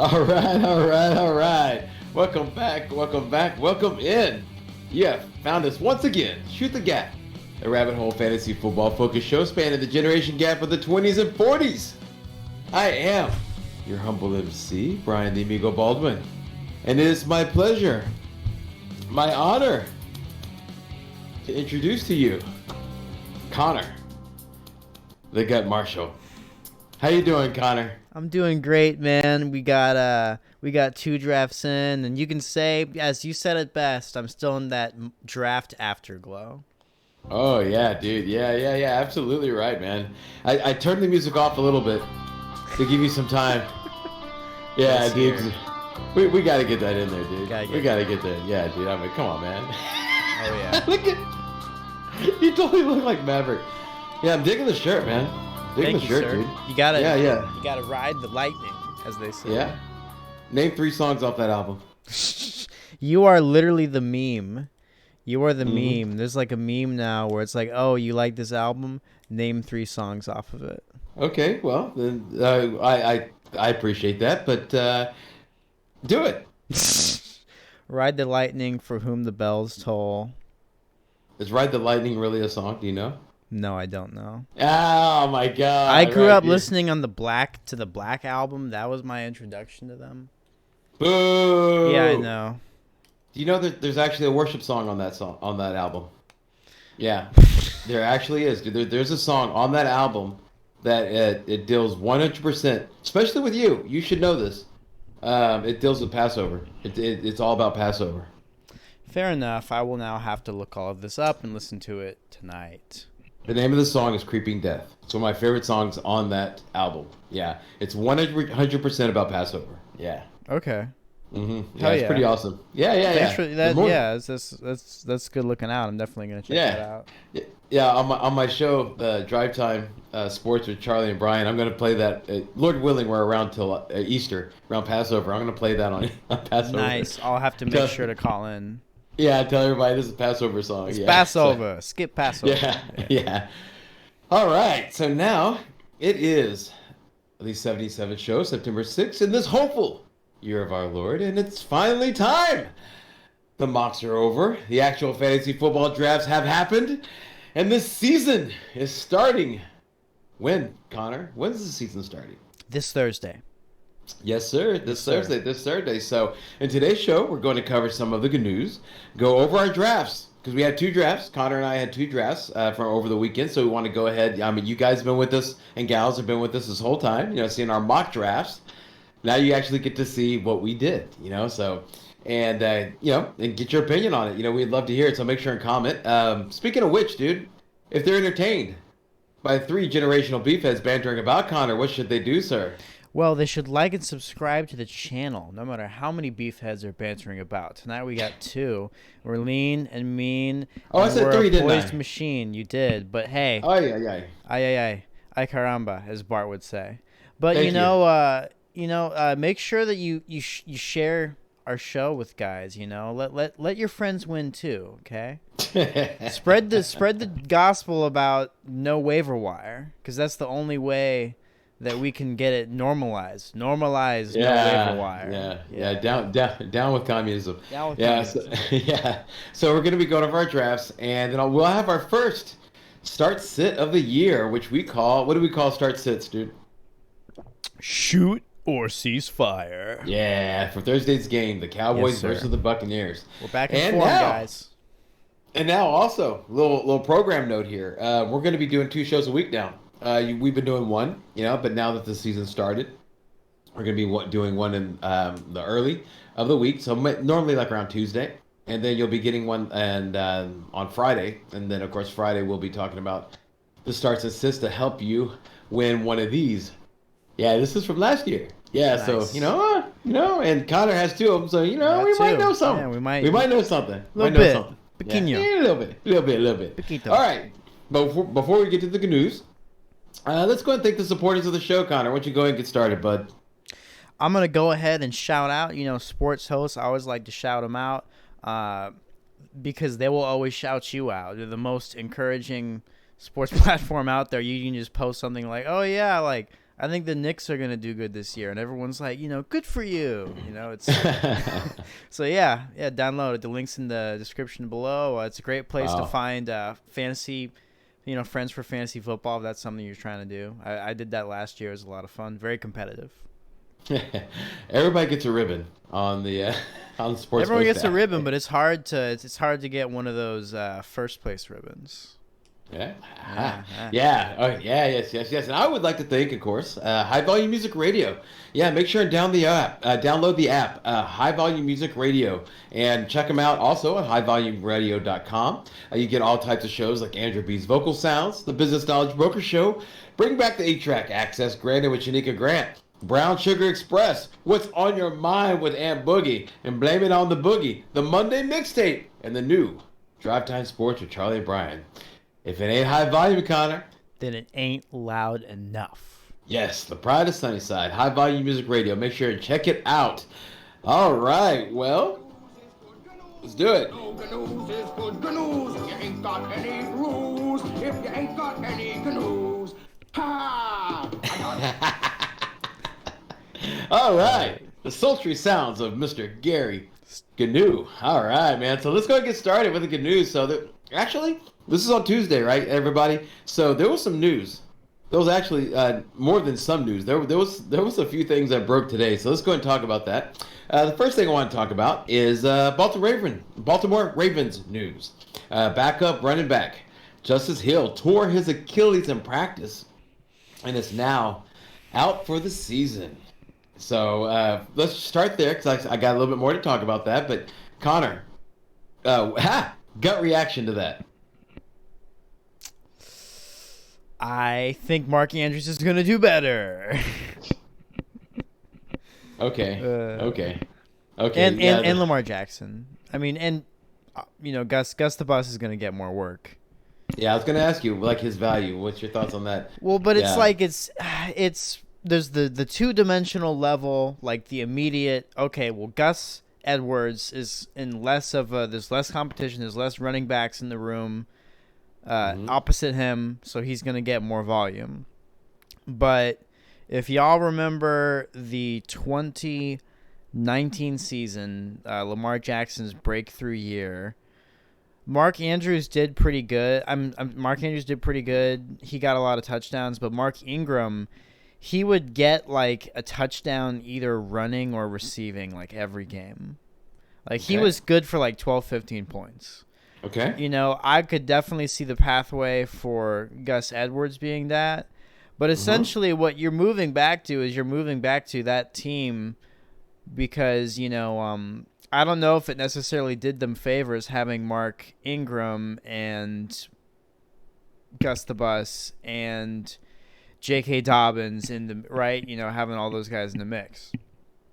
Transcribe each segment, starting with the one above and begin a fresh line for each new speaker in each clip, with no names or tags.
All right, all right, all right. Welcome back, welcome back, welcome in. Yeah, found us once again. Shoot the Gap, a rabbit hole fantasy football focused show spanning the generation gap of the 20s and 40s. I am your humble MC, Brian the Amigo Baldwin, and it is my pleasure, my honor, to introduce to you Connor, the Gut Marshal. How you doing, Connor?
I'm doing great, man. We got 2 drafts in, and you can say, as you said it best, I'm still in that draft afterglow.
Oh yeah, dude. Yeah. Absolutely right, man. I turned the music off a little bit to give you some time. Yeah, dude. We gotta get that in there, dude. We gotta get that. Yeah, dude. I mean, come on, man.
Oh yeah.
Look at you. Totally look like Maverick. Yeah, I'm digging the shirt, man. Digging the shirt, dude.
You gotta.
Yeah.
You gotta ride the lightning, as they say.
Yeah. Name 3 songs off that album.
You are literally the meme. You are the meme. There's like a meme now where it's like, oh, you like this album? Name 3 songs off of it.
Okay, well, then I appreciate that, but do it.
Ride the lightning, for whom the bells toll.
Is Ride the Lightning really a song? Do you know?
No, I don't know.
Oh my god!
I grew up listening on the Black album. That was my introduction to them.
Boo!
Yeah, I know.
Do you know that there's actually a worship song on that album? Yeah, there actually is. There's a song on that album that it deals 100%, especially with you. You should know this. It deals with Passover. It's all about Passover.
Fair enough. I will now have to look all of this up and listen to it tonight.
The name of the song is Creeping Death. It's one of my favorite songs on that album. Yeah, it's 100% about Passover. Yeah.
Okay.
Mm-hmm. Yeah, it's pretty awesome. Yeah.
Thanks for that. Yeah, that's good looking out. I'm definitely gonna check that out.
Yeah. On my show, Drive Time Sports with Charlie and Brian, I'm gonna play that. Lord willing, we're around till Easter, around Passover. I'm gonna play that on Passover.
Nice. I'll have to make sure to call in.
Yeah, tell everybody this is a Passover song.
It's Passover. So, skip Passover.
Yeah. All right. So now it is the 77th show, September 6th, in this hopeful year of our Lord, and it's finally time. The mocks are over. The actual fantasy football drafts have happened, and this season is starting. When, Connor? When's the season starting?
This Thursday.
Yes, sir. This Thursday. So, in today's show, we're going to cover some of the good news, go over our drafts, because we had 2 drafts. Connor and I had 2 drafts from over the weekend, so we want to go ahead. I mean, you guys have been with us, and gals have been with us this whole time, seeing our mock drafts. Now you actually get to see what we did, so, and get your opinion on it. We'd love to hear it, so make sure and comment. Speaking of which, dude, if they're entertained by 3 generational beefheads bantering about Connor, what should they do, sir?
Well, they should like and subscribe to the channel, no matter how many beefheads are bantering about. Tonight we got 2. We're lean and mean.
Oh, I said 3, didn't I?
We're a poised machine. You did, but hey.
Ay.
Ay caramba, as Bart would say. But make sure that you share our show with guys. Let your friends win too. Okay. spread the gospel about no waiver wire, because that's the only way that we can get it normalized. Normalize no waiver wire.
Yeah. Down with communism.
Down with communism.
So we're gonna be going over our drafts, and then we'll have our first start sit of the year, which we call, what do we call start sits, dude?
Shoot or cease fire.
Yeah, for Thursday's game, the Cowboys versus the Buccaneers.
We're back in form, guys.
And now also, little program note here. We're going to be doing 2 shows a week now. We've been doing 1, but now that the season started, we're going to be doing 1 in the early of the week. So normally like around Tuesday. And then you'll be getting 1 and on Friday. And then, of course, Friday we'll be talking about the starts and sits to help you win one of these. Yeah, this is from last year. Yeah, nice. So, and Connor has 2 of them, so, we might know something.
Yeah, we might know something.
A little bit.
Pequeño.
Yeah, a little bit.
Pequito.
All right. But before we get to the good news, let's go ahead and thank the supporters of the show, Connor. Why don't you go ahead and get started, bud?
I'm going to go ahead and shout out, sports hosts. I always like to shout them out because they will always shout you out. They're the most encouraging sports platform out there. You can just post something like, oh, yeah, like, I think the Knicks are gonna do good this year, and everyone's like, good for you. It's so yeah. Download it. The link's in the description below. It's a great place to find fantasy, friends for fantasy football. If that's something you're trying to do, I did that last year. It was a lot of fun. Very competitive.
Everybody gets a ribbon on the on the sports.
Everyone gets a ribbon, but it's hard to get one of those first place ribbons.
Yeah. Yes. And I would like to thank, of course, High Volume Music Radio. Yeah, make sure and download the app, High Volume Music Radio, and check them out also at highvolumeradio.com. You get all types of shows like Andrew B's Vocal Sounds, the Business Knowledge Broker Show, Bring Back the 8-Track, Access Granted with Shanika Grant, Brown Sugar Express, What's on Your Mind with Aunt Boogie, and Blame It on the Boogie, the Monday Mixtape, and the new Drive Time Sports with Charlie and Brian. If it ain't high volume, Connor,
then it ain't loud enough.
Yes, the pride of Sunnyside, High Volume Music Radio. Make sure and check it out. All right, well, let's do it.
Good news is good news. If you ain't got any rules, if you ain't got any canoes, ha!
All right, the sultry sounds of Mr. Gary Gnu. All right, man. So let's go and get started with the good news. Actually, this is on Tuesday, right, everybody? So there was some news. There was actually more than some news. There was a few things that broke today. So let's go and talk about that. The first thing I want to talk about is Baltimore Ravens news. Backup running back Justice Hill tore his Achilles in practice and is now out for the season. So let's start there because I got a little bit more to talk about that. But Connor, gut reaction to that.
I think Mark Andrews is going to do better.
Okay.
And Lamar Jackson. I mean, and Gus the Bus is going to get more work.
Yeah, I was going to ask you like his value. What's your thoughts on that?
Well, but it's like it's there's the two-dimensional level, like the immediate. Okay, well, Gus Edwards is in less of there's less competition. There's less running backs in the room. Opposite him, so he's going to get more volume. But if y'all remember the 2019 season, Lamar Jackson's breakthrough year, Mark Andrews did pretty good. Mark Andrews did pretty good. He got a lot of touchdowns, but Mark Ingram, he would get like a touchdown either running or receiving like every game. Like he was good for like 12, 15 points.
Okay.
I could definitely see the pathway for Gus Edwards being that. But essentially what you're moving back to is that team because, I don't know if it necessarily did them favors having Mark Ingram and Gus the Bus and J.K. Dobbins in the right, having all those guys in the mix.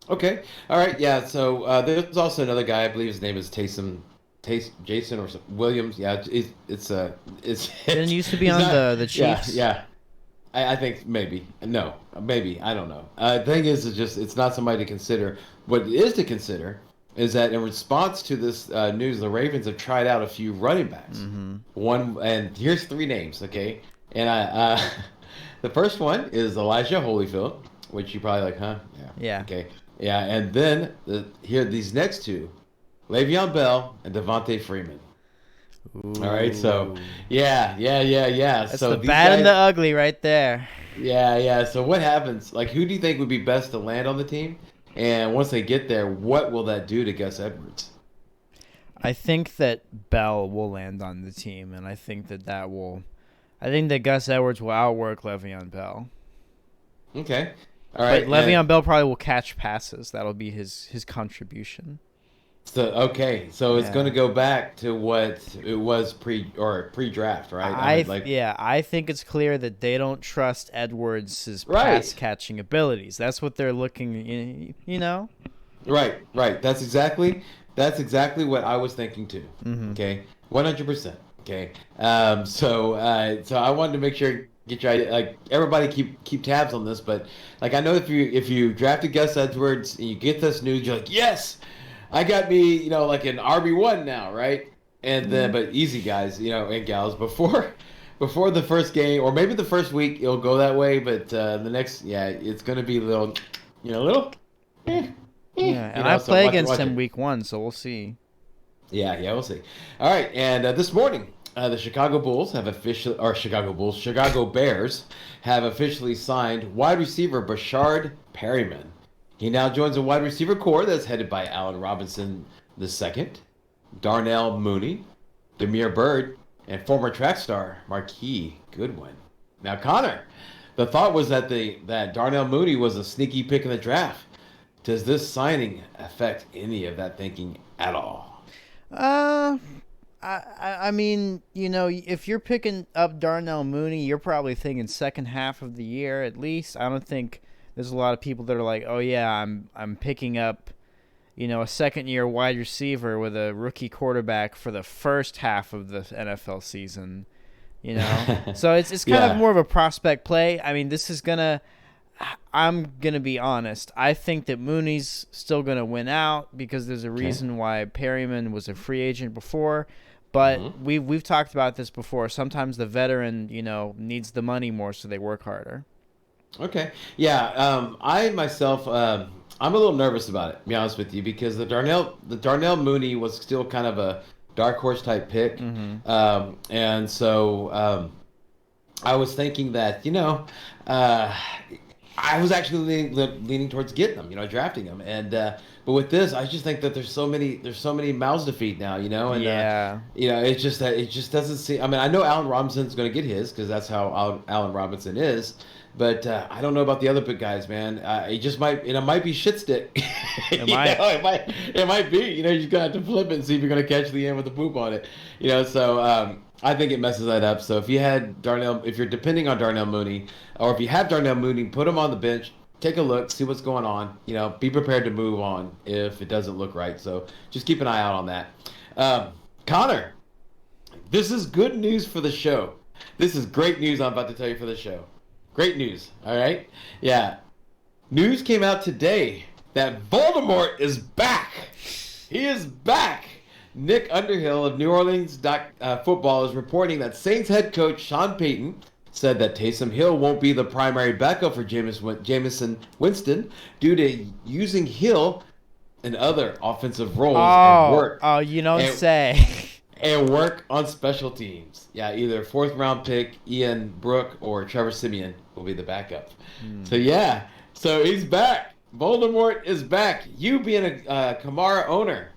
Okay. All right. Yeah. So there's also another guy. I believe his name is Jason or Williams. Yeah. It's
didn't used to be on the Chiefs.
Yeah. I think maybe. No. Maybe. I don't know. The thing is, it's not somebody to consider. What it is to consider is that in response to this news, the Ravens have tried out a few running backs. One, and here's three names. Okay. And the first one is Elijah Holyfield, which you probably like, huh?
Yeah.
Okay. Yeah, and then here these next two, Le'Veon Bell and Devonta Freeman.
Ooh.
All right, so yeah.
That's
so
the bad and the ugly right there.
Yeah. So what happens? Like, who do you think would be best to land on the team? And once they get there, what will that do to Gus Edwards?
I think that Bell will land on the team, and I think that Gus Edwards will outwork Le'Veon Bell.
Okay. All right.
But Le'Veon Bell probably will catch passes. That'll be his contribution.
So it's going to go back to what it was pre-draft, right?
I think it's clear that they don't trust Edwards' pass catching abilities. That's what they're looking,
Right. That's exactly what I was thinking too. Okay, 100%. Okay. So I wanted to make sure get your idea. Like, everybody keep tabs on this, but like, I know if you drafted Gus Edwards and you get this news, you're like, yes, I got me, like an RB1 now, right? And then, but easy guys, and gals, before before the first game, or maybe the first week, it'll go that way. But the next, it's going to be a little, little.
Yeah, and I play against him week 1, so we'll see.
Yeah, we'll see. All right, and this morning, the Chicago Bears have officially signed wide receiver Brashard Perryman. He now joins a wide receiver core that's headed by Allen Robinson II, Darnell Mooney, Damiere Byrd, and former track star Marquis Goodwin. Now, Connor, the thought was that Darnell Mooney was a sneaky pick in the draft. Does this signing affect any of that thinking at all?
I mean, if you're picking up Darnell Mooney, you're probably thinking second half of the year at least. I don't think there's a lot of people that are like, oh yeah, I'm picking up, a second-year wide receiver with a rookie quarterback for the first half of the NFL season. So it's kind of more of a prospect play. I mean, I'm gonna be honest. I think that Mooney's still gonna win out because there's a reason why Perryman was a free agent before. But we've talked about this before. Sometimes the veteran, needs the money more, so they work harder.
Okay. Yeah. I myself, I'm a little nervous about it, to be honest with you, because the Darnell Mooney was still kind of a dark horse type pick, and so I was thinking that I was actually leaning towards getting him, drafting him, and but with this, I just think that there's so many mouths to feed now, and it's just that it just doesn't seem. I mean, I know Allen Robinson's going to get his because that's how Allen Robinson is. But I don't know about the other big guys, man. It might be shit stick. It might be. You just gotta have to flip it and see if you're gonna catch the end with the poop on it. So I think it messes that up. So if you're depending on Darnell Mooney, or if you have Darnell Mooney, put him on the bench, take a look, see what's going on. Be prepared to move on if it doesn't look right. So just keep an eye out on that. Connor, this is good news for the show. This is great news I'm about to tell you for the show. Great news, all right? Yeah. News came out today that Voldemort is back. He is back. Nick Underhill of New Orleans Football is reporting that Saints head coach Sean Payton said that Taysom Hill won't be the primary backup for Jameis Winston due to using Hill in other offensive roles and work.
Oh, you don't say.
And work on special teams. Yeah, either fourth-round pick Ian Brook or Trevor Siemian will be the backup. So he's back. Voldemort is back. You being a Kamara owner,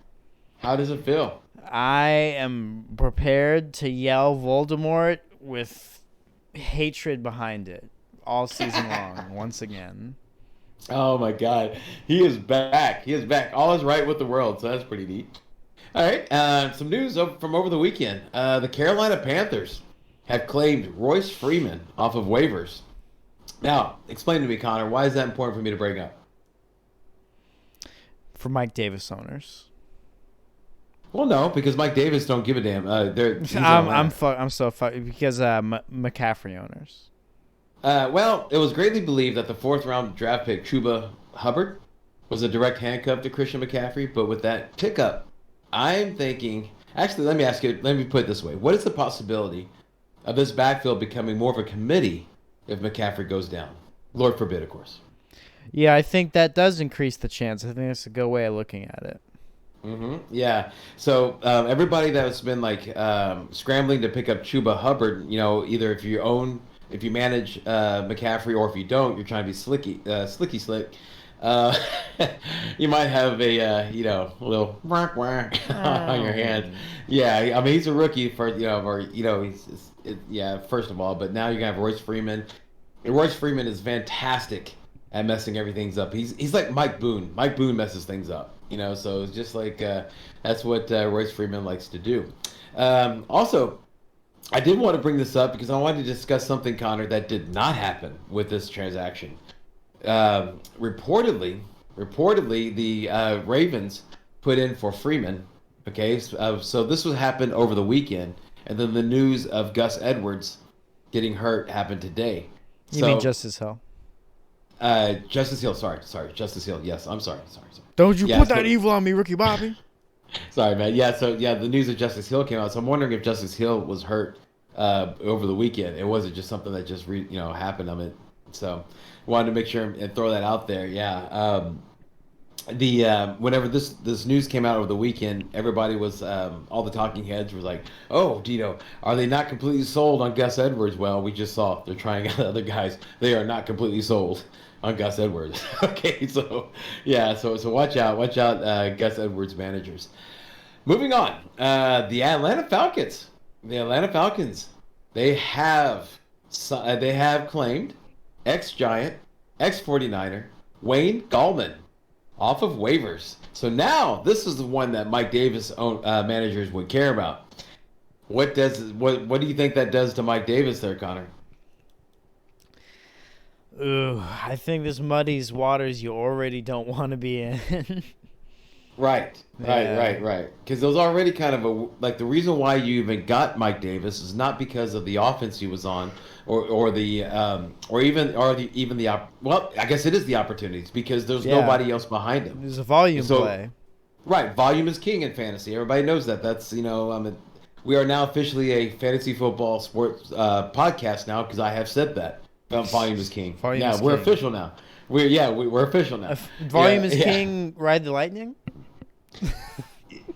how does it feel?
I am prepared to yell Voldemort with hatred behind it all season long, once again.
Oh, my God. He is back. He is back. All is right with the world, so that's pretty neat. All right, some news from over the weekend. The Carolina Panthers have claimed Royce Freeman off of waivers. Now, explain to me, Connor, why is that important for me to bring up?
For Mike Davis owners.
Well, no, because Mike Davis don't give a damn.
I'm so fucked because McCaffrey owners.
Well, it was greatly believed that the fourth-round draft pick Chuba Hubbard was a direct handcuff to Christian McCaffrey, but with that pickup, I'm thinking. Actually, let me put it this way: what is the possibility of this backfield becoming more of a committee if McCaffrey goes down? Lord forbid, of course.
Yeah, I think that does increase the chance. I think that's a good way of looking at it.
Yeah. So everybody that's been scrambling to pick up Chuba Hubbard, either if you manage McCaffrey, or if you don't, you're trying to be slicky slick. You might have a little on your hand. Yeah, I mean he's a rookie first of all, but now you're gonna have Royce Freeman. And Royce Freeman is fantastic at messing everything up. He's like Mike Boone. Mike Boone messes things up, So it's just like that's what Royce Freeman likes to do. Also, I did want to bring this up because I wanted to discuss something, Connor, that did not happen with this transaction. Reportedly, the Ravens put in for Freeman. Okay, so this would happen over the weekend, and then the news of Gus Edwards getting hurt happened today.
You mean Justice Hill?
Justice Hill. Sorry, Justice Hill. Yes, I'm sorry.
Don't you put that evil on me, Ricky Bobby.
Sorry, man. Yeah, the news of Justice Hill came out, so I'm wondering if Justice Hill was hurt over the weekend. It wasn't just something that just happened. I mean, so wanted to make sure and throw that out there. Yeah. Whenever this news came out over the weekend, everybody was all the talking heads were like, "Oh, Dino, are they not completely sold on Gus Edwards?" Well, we just saw they're trying out other guys. They are not completely sold on Gus Edwards. Okay, so yeah, so watch out, Gus Edwards managers. Moving on, the Atlanta Falcons. They have claimed ex-Giant, ex-49er Wayne Gallman off of waivers. So now this is the one that Mike Davis managers would care about. What do you think that does to Mike Davis there, Connor?
Ooh, I think this muddies waters you already don't want to be in.
Right. Because there's already kind of the reason why you even got Mike Davis is not because of the offense he was on, I guess it is the opportunities because there's nobody else behind him.
There's a volume play.
Right, volume is king in fantasy. Everybody knows that. That's we are now officially a fantasy football sports podcast now because I have said that. Volume is king. We're official now. We're official now.
Volume is king. Ride the Lightning.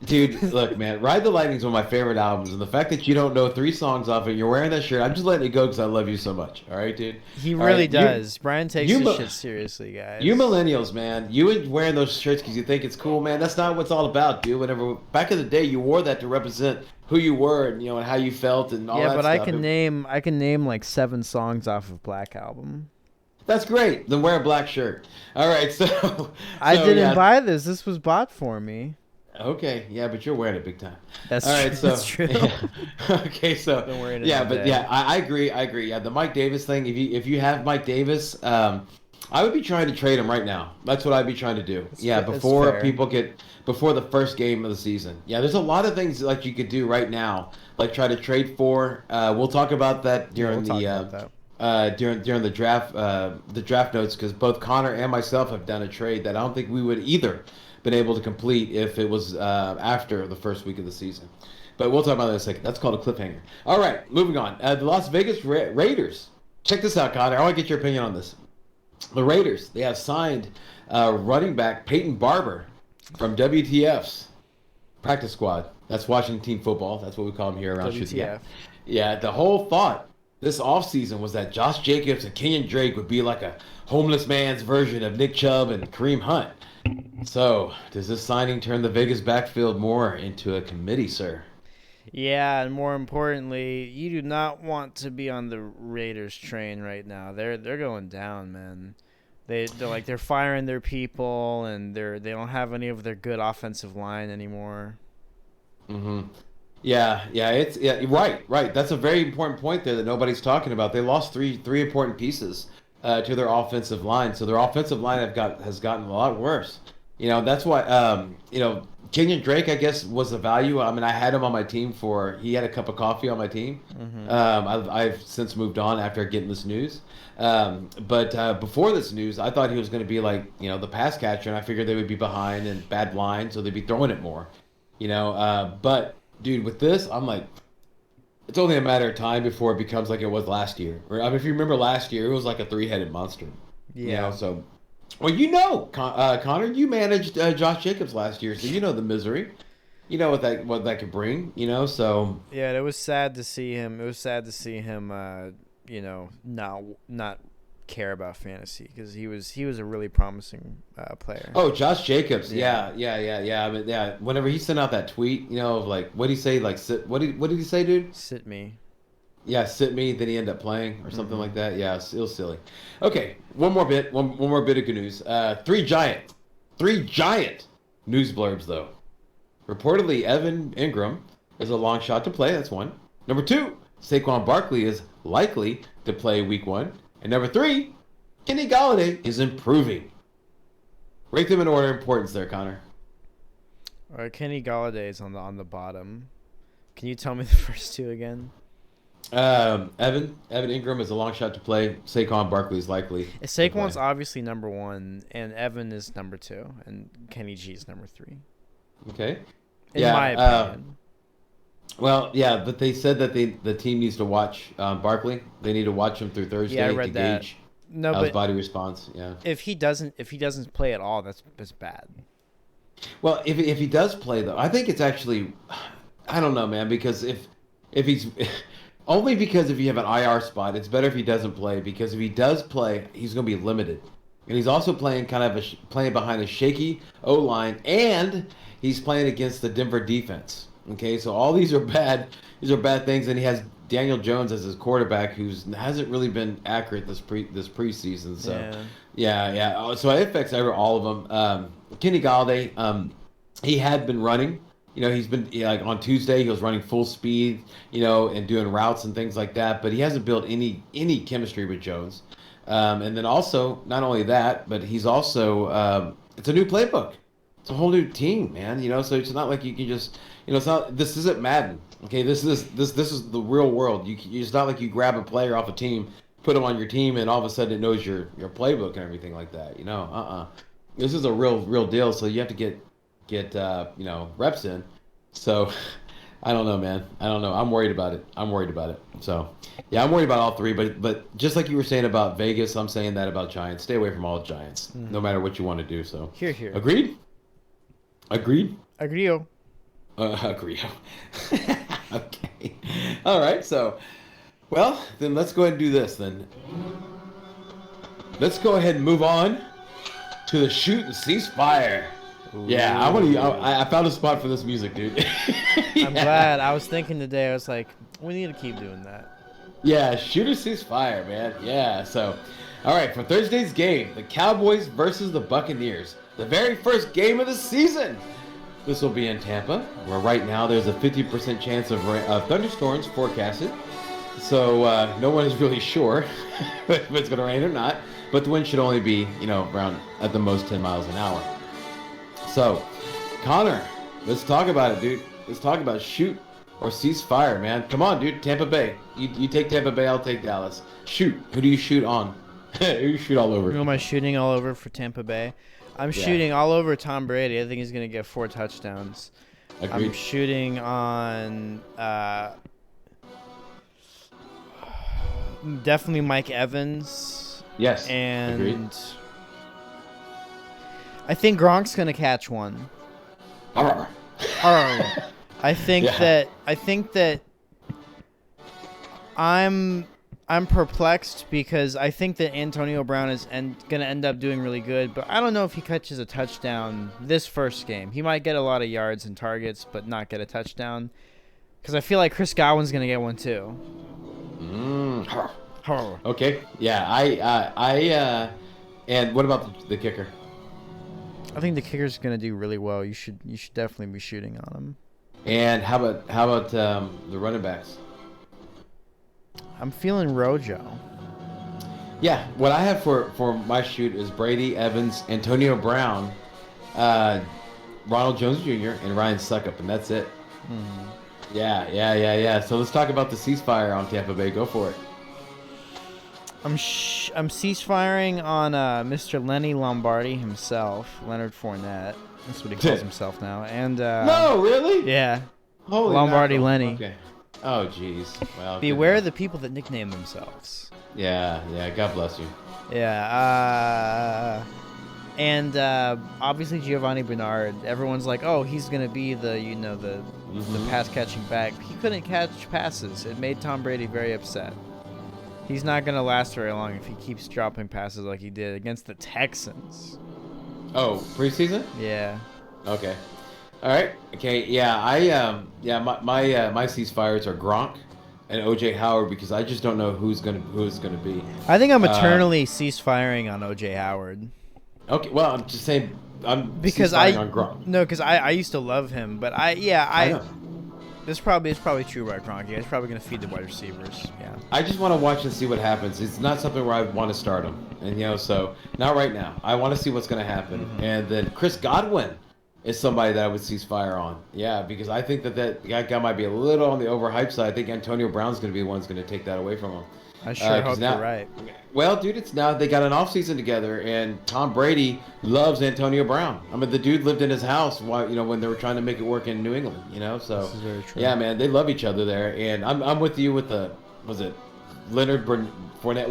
Dude, look, man, Ride the Lightning is one of my favorite albums, and the fact that you don't know 3 songs off it, you're wearing that shirt, I'm just letting it go because I love you so much. All right, dude?
He really does. Brian takes his shit seriously, guys.
You millennials, man, you wearing those shirts because you think it's cool, man. That's not what it's all about, dude. Back in the day, you wore that to represent who you were and, and how you felt and all that stuff.
Yeah, but I can name like 7 songs off of Black Album.
That's great. Then wear a black shirt. All right, so
I didn't buy this. This was bought for me.
Okay, yeah, but you're wearing it big time.
That's all right. That's true.
Yeah. Okay, so I agree. Yeah, the Mike Davis thing. If you have Mike Davis, I would be trying to trade him right now. That's what I'd be trying to do. Before the first game of the season. Yeah, there's a lot of things like you could do right now, like try to trade for. We'll talk about that during during the draft notes because both Connor and myself have done a trade that I don't think we would either been able to complete if it was after the first week of the season. But we'll talk about that in a second. That's called a cliffhanger. All right, moving on. The Las Vegas Raiders. Check this out, Connor. I want to get your opinion on this. The Raiders, they have signed running back Peyton Barber from WTF's practice squad. That's Washington Team Football. That's what we call them here around WTF. Yeah, the whole thought this offseason was that Josh Jacobs and Kenyon Drake would be like a homeless man's version of Nick Chubb and Kareem Hunt. So, does this signing turn the Vegas backfield more into a committee, sir?
Yeah, and more importantly, you do not want to be on the Raiders train right now. They're going down, man. They're firing their people, and they don't have any of their good offensive line anymore.
Mm-hmm. Right. That's a very important point there that nobody's talking about. They lost three important pieces to their offensive line, so their offensive line has gotten a lot worse. That's why Kenyon Drake, I guess, was a value. I mean, I had him on my team he had a cup of coffee on my team. Mm-hmm. I've since moved on after getting this news. But before this news, I thought he was going to be like, the pass catcher, and I figured they would be behind and bad line, so they'd be throwing it more. But dude, with this, I'm like, it's only a matter of time before it becomes like it was last year. I mean, if you remember last year, it was like a 3-headed monster.
Yeah.
So, Connor, you managed Josh Jacobs last year, so you know the misery. You know what that could bring. So.
Yeah, it was sad to see him. It was sad to see him. Not care about fantasy because he was a really promising player.
Oh, Josh Jacobs. Yeah. I mean, yeah. Whenever he sent out that tweet, of like, what did he say? Like, what did he say, dude?
Sit me.
Yeah, sit me. Then he ended up playing or something like that. Yeah, it was silly. Okay, one more bit of good news. Three giant news blurbs though. Reportedly, Evan Ingram is a long shot to play. That's one. Number 2, Saquon Barkley is likely to play Week 1. And number 3, Kenny Galde is improving. Rate them in order of importance there, Connor.
All right, Kenny Galde is on the bottom. Can you tell me the first 2 again?
Evan Ingram is a long shot to play. Saquon Barkley is likely.
Saquon's obviously number 1, and Evan is number 2, and Kenny G is number 3.
Okay.
In my opinion.
Well, yeah, but they said that the team needs to watch Barkley. They need to watch him through Thursday
Yeah, I read
to
that.
gauge
No,
how his
but
body responds. Yeah.
if he doesn't play at all, that's bad.
Well, if he does play though, I think it's actually, I don't know, man, because if he's only because if you have an IR spot, it's better if he doesn't play because if he does play, he's going to be limited, and he's also playing kind of playing behind a shaky O line, and he's playing against the Denver defense. Okay, so all these are bad. These are bad things, and he has Daniel Jones as his quarterback, who hasn't really been accurate this preseason. So, yeah. So it affects all of them. Kenny Galde, he had been running. He's been like on Tuesday, he was running full speed, and doing routes and things like that. But he hasn't built any chemistry with Jones. And then also, not only that, but he's also it's a new playbook. It's a whole new team, man. So it's not like you can just, it's not. This isn't Madden. Okay, this is the real world. It's not like you grab a player off a team, put him on your team, and all of a sudden it knows your playbook and everything like that. This is a real deal. So you have to get reps in. So I don't know, man. I don't know. I'm worried about it. So yeah, I'm worried about all three. But just like you were saying about Vegas, I'm saying that about Giants. Stay away from all Giants, no matter what you want to do. So
Here.
Agreed.
Agreeo.
Agree. Okay. All right. So, well, then let's go ahead and do this. Then let's go ahead and move on to the shoot and ceasefire. Yeah, I found a spot for this music, dude.
I'm glad. I was thinking today. I was like, we need to keep doing that.
Yeah, shoot or ceasefire, man. Yeah. So, all right, for Thursday's game, the Cowboys versus the Buccaneers, the very first game of the season. This will be in Tampa, where right now there's a 50% chance of thunderstorms forecasted. So no one is really sure if it's going to rain or not. But the wind should only be, around at the most 10 miles an hour. So, Connor, let's talk about it, dude. Let's talk about shoot or ceasefire, man. Come on, dude. Tampa Bay. You take Tampa Bay, I'll take Dallas. Shoot. Who do you shoot on? Who do you shoot all over?
Who am I shooting all over for Tampa Bay? I'm shooting all over Tom Brady. I think he's going to get 4 touchdowns.
Agreed.
I'm shooting on definitely Mike Evans.
Yes.
And
agreed.
I think Gronk's going to catch one. I think that I'm perplexed because I think that Antonio Brown is going to end up doing really good, but I don't know if he catches a touchdown this first game. He might get a lot of yards and targets, but not get a touchdown because I feel like Chris Godwin's going to get one too.
Okay. Yeah. And what about the kicker?
I think the kicker's going to do really well. You should definitely be shooting on him.
And how about the running backs?
I'm feeling Rojo.
Yeah, what I have for my shoot is Brady, Evans, Antonio Brown, Ronald Jones Jr., and Ryan Suckup, and that's it. Yeah. So let's talk about the ceasefire on Tampa Bay. Go for it.
I'm ceasefiring on Mr. Lenny Lombardi himself, Leonard Fournette. That's what he calls himself now. And
no, really?
Yeah.
Holy
Lombardi
mackerel.
Lenny.
Okay. Oh, jeez. Well,
beware of the people that nickname themselves.
Yeah. God bless you.
Yeah. And obviously Giovanni Bernard. Everyone's like, oh, he's gonna be the pass catching back. He couldn't catch passes. It made Tom Brady very upset. He's not gonna last very long if he keeps dropping passes like he did against the Texans.
Oh, preseason?
Yeah.
Okay. All right. Okay. Yeah. My ceasefires are Gronk and OJ Howard because I just don't know who's gonna be.
I think I'm eternally ceasefiring on OJ Howard.
Okay. Well, I'm just saying
because
on Gronk.
No, because I used to love him, but I
know.
It's probably true about Gronk. He's probably gonna feed the wide receivers. Yeah.
I just want to watch and see what happens. It's not something where I want to start him, and so not right now. I want to see what's gonna happen, and then Chris Godwin is somebody that I would cease fire on. Yeah, because I think that guy might be a little on the overhyped side. I think Antonio Brown's going to be the one who's going to take that away from him.
I sure hope you're right.
Well, dude, it's now they got an offseason together, and Tom Brady loves Antonio Brown. I mean, the dude lived in his house while when they were trying to make it work in New England. So
this is very true.
Yeah, man, they love each other there, and I'm with you with was it Leonard Fournette?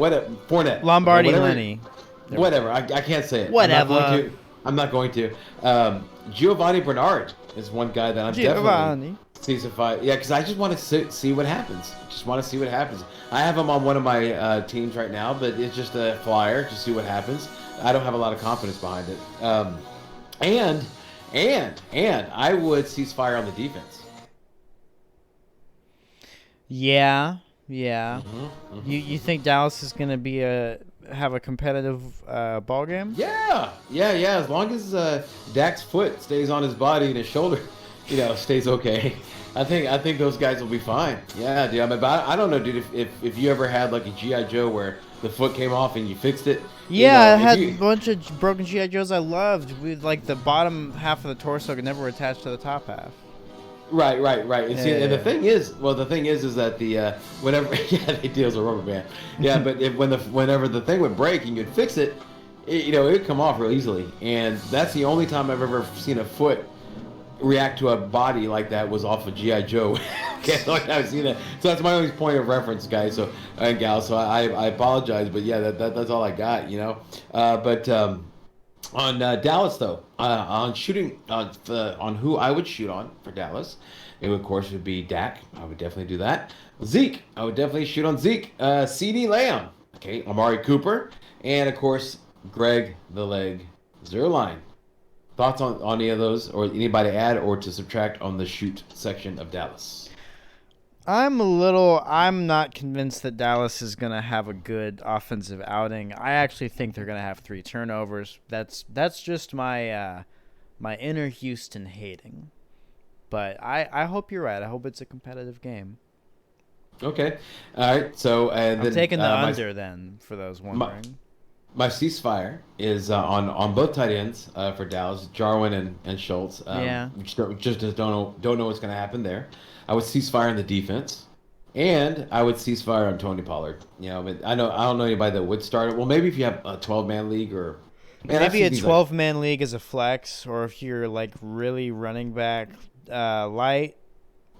Fournette.
Lombardi Lenny.
Whatever. I can't say it.
Whatever.
I'm not going to. Giovanni Bernard is one guy that I'm definitely season 5. Yeah, because I just want to see what happens. Just want to see what happens. I have him on one of my teams right now, but it's just a flyer. Just see what happens. I don't have a lot of confidence behind it. And I would cease fire on the defense.
Yeah. Mm-hmm. You think Dallas is going to be have a competitive ball game?
Yeah. As long as Dak's foot stays on his body and his shoulder, stays okay. I think those guys will be fine. Yeah, dude. I don't know, dude. If you ever had like a GI Joe where the foot came off and you fixed it.
Yeah, I had a bunch of broken GI Joes I loved. With like the bottom half of the torso could never attach to the top half.
Right. And the thing is that the whenever they deal as a rubber band. Yeah, but whenever the thing would break and you'd fix it, it would come off real easily. And that's the only time I've ever seen a foot react to a body like that was off of GI Joe. Okay, I've seen that. So that's my only point of reference, guys. So and gals. So I apologize, but yeah, that's all I got. But on Dallas though, on shooting on who I would shoot on for Dallas, it would, of course would be Dak. I would definitely do that. Zeke, I would definitely shoot on Zeke. CeeDee Lamb, okay, Amari Cooper, and of course Greg the Leg Zuerlein. Thoughts on any of those, or anybody to add or to subtract on the shoot section of Dallas?
I'm not convinced that Dallas is going to have a good offensive outing. I actually think they're going to have 3 turnovers. That's just my my inner Houston hating. But I hope you're right. I hope it's a competitive game.
Okay. All right. So
I'm taking the under then, for those wondering.
My ceasefire is on both tight ends for Dallas, Jarwin and Schultz. Just don't know what's going to happen there. I would ceasefire on the defense, and I would ceasefire on Tony Pollard. But I don't know anybody that would start it. Well, maybe if you have a 12-man league or
maybe a 12-man league as a flex, or if you're like really running back light.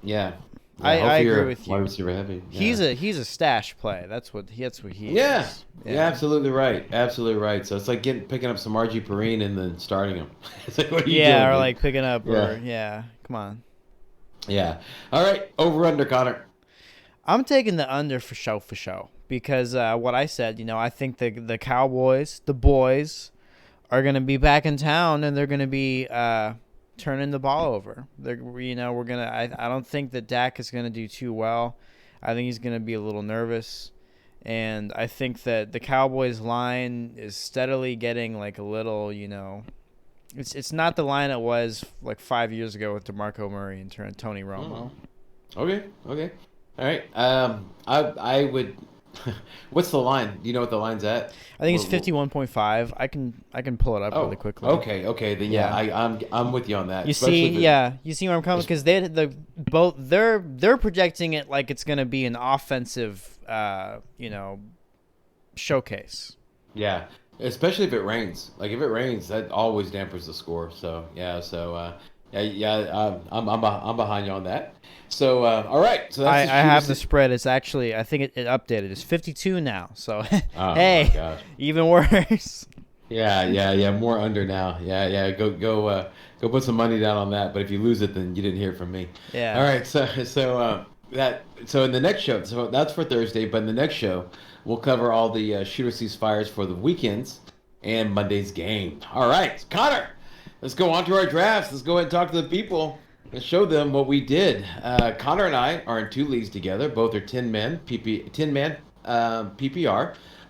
Yeah.
I agree with you.
Wide receiver heavy.
Yeah. He's a stash play. That's what he is.
Yeah, absolutely right. So it's like picking up some RG Perrine and then starting him. It's like, what are you doing,
or like picking up, come on.
Yeah. All right, over under, Connor.
I'm taking the under for show because what I said. I think the Cowboys, the boys, are gonna be back in town and they're gonna be turning the ball over. I don't think that Dak is gonna do too well. I think he's gonna be a little nervous, and I think that the Cowboys line is steadily getting like a little, it's not the line it was like 5 years ago with DeMarco Murray and Tony Romo.
Okay. All right. I would. What's the line? Do you know what the line's at?
I think it's 51.5. I can pull it up really quickly.
Okay. Then I'm with you on that.
You see where I'm coming, because they're projecting it like it's going to be an offensive, showcase.
Yeah, especially if it rains. Like if it rains, that always dampers the score. So I'm behind you on that. So all right. So
I have the spread. It's actually, I think it updated. It's 52 now. So hey, even worse.
Yeah. More under now. Yeah. Go put some money down on that. But if you lose it, then you didn't hear from me.
Yeah.
All right. So in the next show, so that's for Thursday. But in the next show, we'll cover all the shooter ceasefires for the weekends and Monday's game. All right, Connor. Let's go on to our drafts. Let's go ahead and talk to the people and show them what we did. Connor and I are in 2 leagues together. Both are 10-man PPR.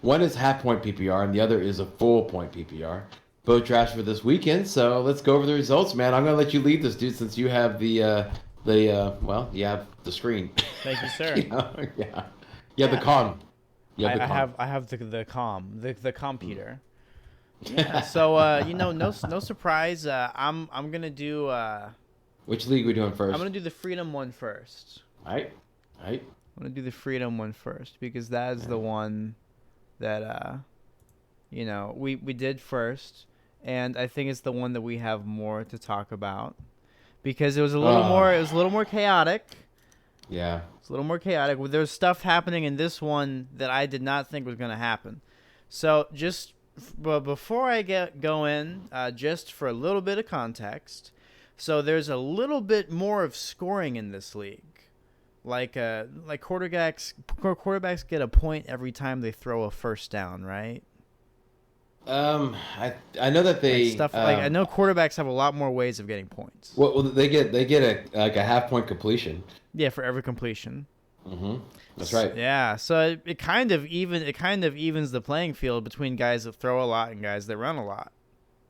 One is half-point PPR, and the other is a full-point PPR. Both drafts for this weekend. So let's go over the results, man. I'm gonna let you lead this, dude, since you have you have the screen.
Thank you, sir.
The com.
I have the computer. Yeah, so no surprise. I'm gonna do.
Which league are we doing first?
I'm gonna do the Freedom one first.
All right.
want to do the Freedom one first because that is the one that we did first, and I think it's the one that we have more to talk about because it was a little more chaotic.
Yeah.
It's a little more chaotic. There's stuff happening in this one that I did not think was going to happen. So before I go in, just for a little bit of context, so there's a little bit more of scoring in this league. Like quarterbacks get a point every time they throw a first down, right?
I know that they
I know quarterbacks have a lot more ways of getting points.
Well, they get a half point completion.
Yeah, for every completion.
Mm-hmm. That's right.
Yeah, so it kind of evens the playing field between guys that throw a lot and guys that run a lot.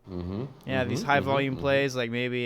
Mm-hmm.
Yeah, these high volume plays, like maybe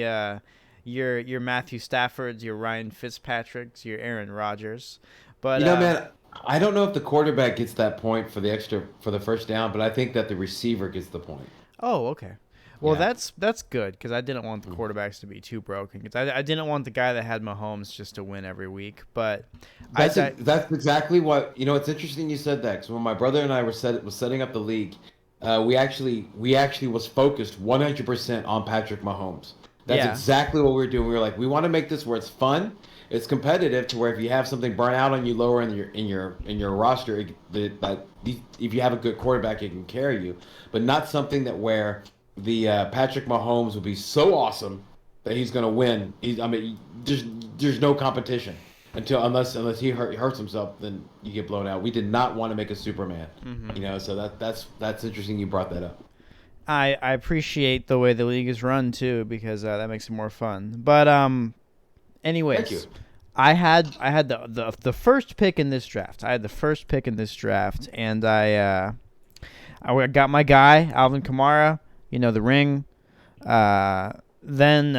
your Matthew Staffords, your Ryan Fitzpatricks, your Aaron Rodgers. But
man, I don't know if the quarterback gets that point for the first down, but I think that the receiver gets the point.
Oh, okay. Well,
Yeah.
that's good because I didn't want the quarterbacks to be too broken. 'Cause I didn't want the guy that had Mahomes just to win every week. But
That's exactly what It's interesting you said that because when my brother and I was setting up the league, we actually was focused 100% on Patrick Mahomes. That's exactly what we were doing. We were like, we want to make this where it's fun, it's competitive, to where if you have something burn out on you lower in your roster, if you have a good quarterback, it can carry you, but not something that where the Patrick Mahomes will be so awesome that he's going to win. There's no competition unless he hurts himself, then you get blown out. We did not want to make a Superman, So that's interesting. You brought that up.
I appreciate the way the league is run too because that makes it more fun. But anyways,
Thank you.
I had the first pick in this draft. I had the first pick in this draft, and I got my guy Alvin Kamara. The ring. Then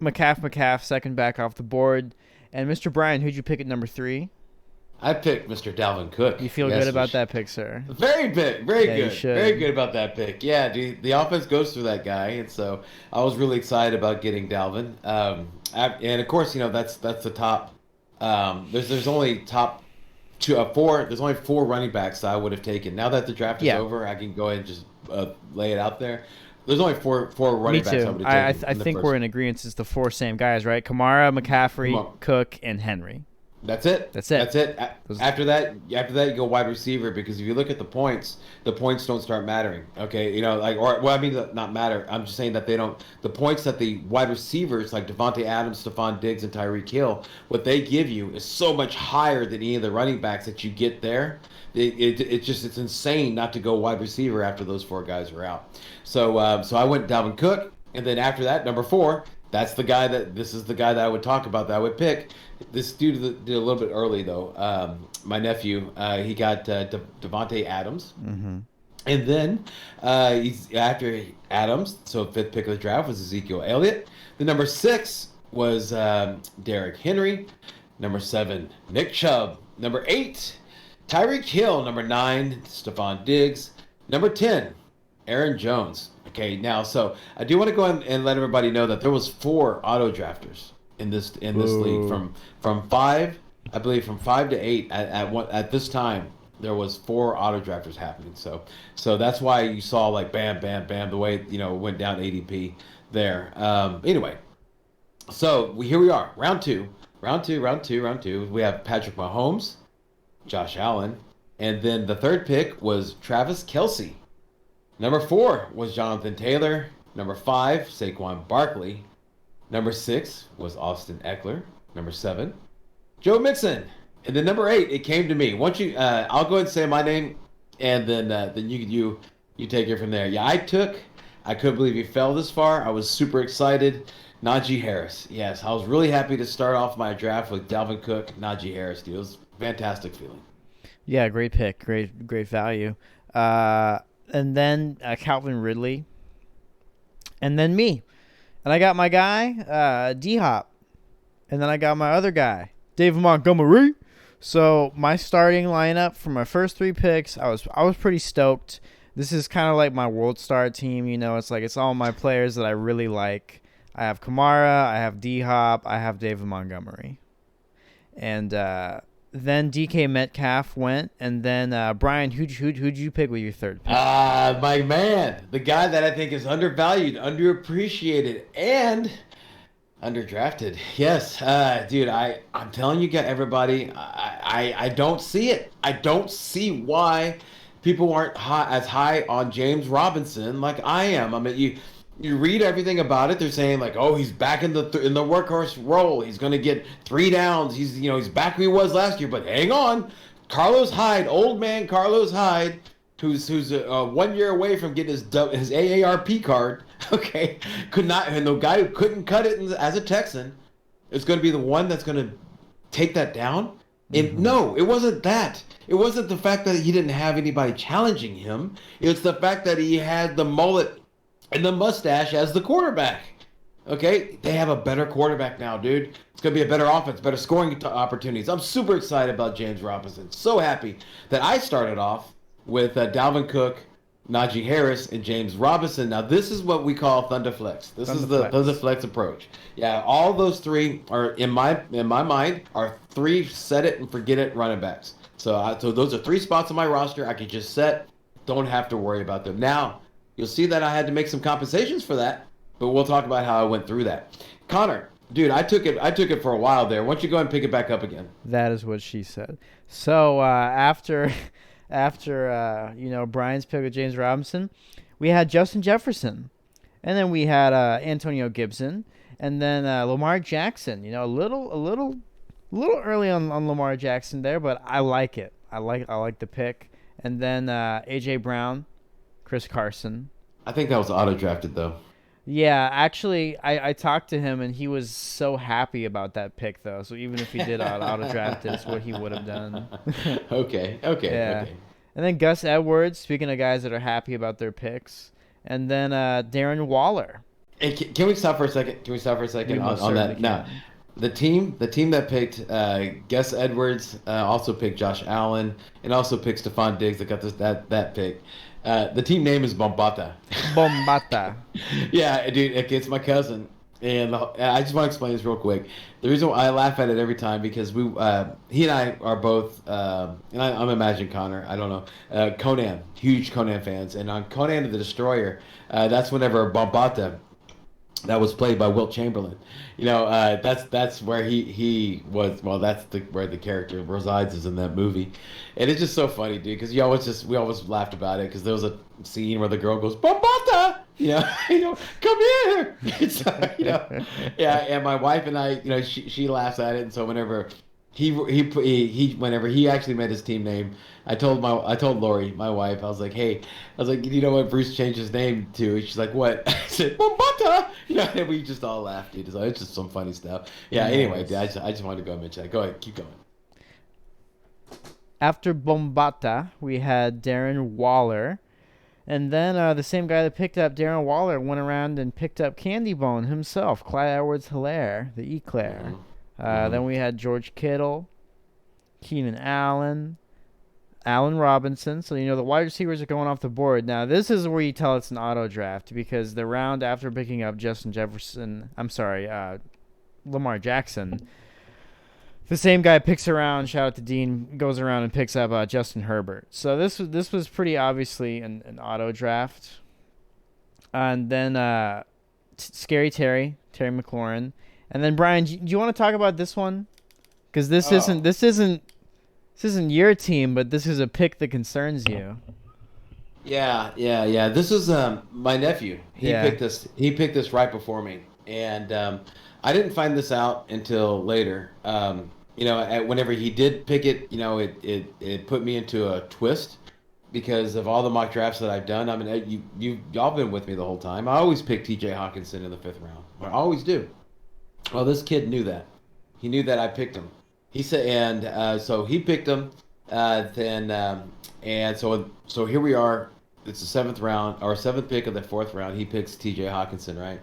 McCaff, second back off the board. And Mr. Bryan, who'd you pick at number 3?
I picked Mr. Dalvin Cook.
You feel good about that pick, sir?
Very good. Very good about that pick. Yeah, dude, the offense goes through that guy, and so I was really excited about getting Dalvin. And of course, that's the top. There's only top 4. There's only 4 running backs that I would have taken. Now that the draft is over, I can go ahead and just lay it out there. There's only four running backs I would have taken.
I think we're in agreement. It's the 4 same guys, right? Kamara, McCaffrey, Cook, and Henry.
That's it. After that, you go wide receiver because if you look at the points don't start mattering. Okay, not matter. I'm just saying that they don't. The points that the wide receivers like Devonta Adams, Stephon Diggs, and Tyreek Hill, what they give you is so much higher than any of the running backs that you get there. It's insane not to go wide receiver after those 4 guys are out. So I went Dalvin Cook, and then after that, number 4. This is the guy that I would talk about, that I would pick. This dude did a little bit early, though. My nephew, he got Devontae Adams.
Mm-hmm.
And then he's after Adams, so 5th pick of the draft was Ezekiel Elliott. The number 6 was Derrick Henry. Number 7, Nick Chubb. Number 8, Tyreek Hill. Number 9, Stephon Diggs. Number 10, Aaron Jones. Okay, now, so I do want to go and let everybody know that there was 4 auto drafters in this league from 5, I believe, from 5 to 8 at this time. There was 4 auto drafters happening, so that's why you saw like bam, bam, bam, the way it went down ADP there. Anyway, so here we are, round two. We have Patrick Mahomes, Josh Allen, and then the 3rd pick was Travis Kelce. Number 4 was Jonathan Taylor. Number 5, Saquon Barkley. Number 6 was Austin Eckler. Number 7, Joe Mixon. And then number 8, it came to me. Once I'll go ahead and say my name, and then you take it from there. Yeah, I couldn't believe he fell this far. I was super excited. Najee Harris. Yes, I was really happy to start off my draft with Dalvin Cook, Najee Harris. Dude, it was a fantastic feeling.
Yeah, great pick. Great value. And then Calvin Ridley, and then me. And I got my guy, D-Hop. And then I got my other guy, David Montgomery. So my starting lineup for my first 3 picks, I was pretty stoked. This is kind of like my World Star team, it's all my players that I really like. I have Kamara, I have D-Hop, I have David Montgomery. And Then DK Metcalf went, and then Brian, who'd you pick with your third pick?
My man, the guy that I think is undervalued, underappreciated, and underdrafted. Yes, dude, I'm telling you, everybody, I don't see it. I don't see why people aren't as high on James Robinson like I am. I mean, you read everything about it. They're saying like, oh, he's back in the workhorse role. He's going to get 3 downs. He's back where he was last year. But hang on, Carlos Hyde, old man Carlos Hyde, who's 1 year away from getting his AARP card. Okay, and the guy who couldn't cut it as a Texan is going to be the one that's going to take that down. And no, it wasn't that. It wasn't the fact that he didn't have anybody challenging him. It's the fact that he had the mullet and the mustache as the quarterback. Okay, they have a better quarterback now, dude. It's going to be a better offense, better scoring opportunities. I'm super excited about James Robinson. So happy that I started off with Dalvin Cook, Najee Harris, and James Robinson. Now, this is what we call Thunderflex. This is the Thunderflex approach. Yeah, all those 3 are, in my mind, are 3 set it and forget it running backs. So those are 3 spots on my roster I can just set. Don't have to worry about them. Now, you'll see that I had to make some compensations for that, but we'll talk about how I went through that. Connor, dude, I took it for a while there. Why don't you go ahead and pick it back up again?
That is what she said. So after Brian's pick with James Robinson, we had Justin Jefferson, and then we had Antonio Gibson, and then Lamar Jackson. A little early on Lamar Jackson there, but I like it. I like the pick, and then AJ Brown, Chris Carson.
I think that was auto-drafted, though.
Yeah, actually, I talked to him, and he was so happy about that pick, though. So even if he did auto-draft it, it's what he would have done.
Okay.
Yeah. And then Gus Edwards, speaking of guys that are happy about their picks. And then Darren Waller.
Hey, can we stop for a second? On that? Now, the team that picked Gus Edwards also picked Josh Allen and also picked Stephon Diggs that got that pick. The team name is Bombata.
Bombata.
Yeah, dude, it's my cousin. And I just want to explain this real quick. The reason why I laugh at it every time because he and I are both, and I'm imagining Connor, I don't know, Conan, huge Conan fans. And on Conan the Destroyer, that's whenever Bombata, that was played by Wilt Chamberlain. That's where he was. Well, that's where the character resides is in that movie, and it's just so funny, dude. Because we always laughed about it because there was a scene where the girl goes Bombata, come here. It's yeah. And my wife and I, she laughs at it, and so whenever whenever he actually made his team name, I told Lori, my wife, I was like, you know what Bruce changed his name to? She's like, what? I said, Bombata! And we just all laughed, dude. So it's just some funny stuff. Yeah, anyway, dude, I just wanted to go and mention that. Go ahead, keep going.
After Bombata, we had Darren Waller. And then the same guy that picked up Darren Waller went around and picked up Candy Bone himself, Clyde Edwards-Helaire, the Eclair. Then we had George Kittle, Keenan Allen, Allen Robinson. So, the wide receivers are going off the board. Now, this is where you tell it's an auto draft because the round after picking up Lamar Jackson, the same guy picks around, shout out to Dean, goes around and picks up Justin Herbert. So this was pretty obviously an auto draft. And then Scary Terry McLaurin. And then Brian, do you want to talk about this one? Because this isn't your team, but this is a pick that concerns you.
Yeah. This is my nephew. He picked this. He picked this right before me, and I didn't find this out until later. Whenever he did pick it, it put me into a twist because of all the mock drafts that I've done. I mean, y'all been with me the whole time. I always pick T.J. Hawkinson in the 5th round. I always do. Well, this kid knew that. He knew that I picked him. He said, and so he picked him. So here we are. It's the 7th round, or 7th pick of the 4th round. He picks T.J. Hawkinson, right?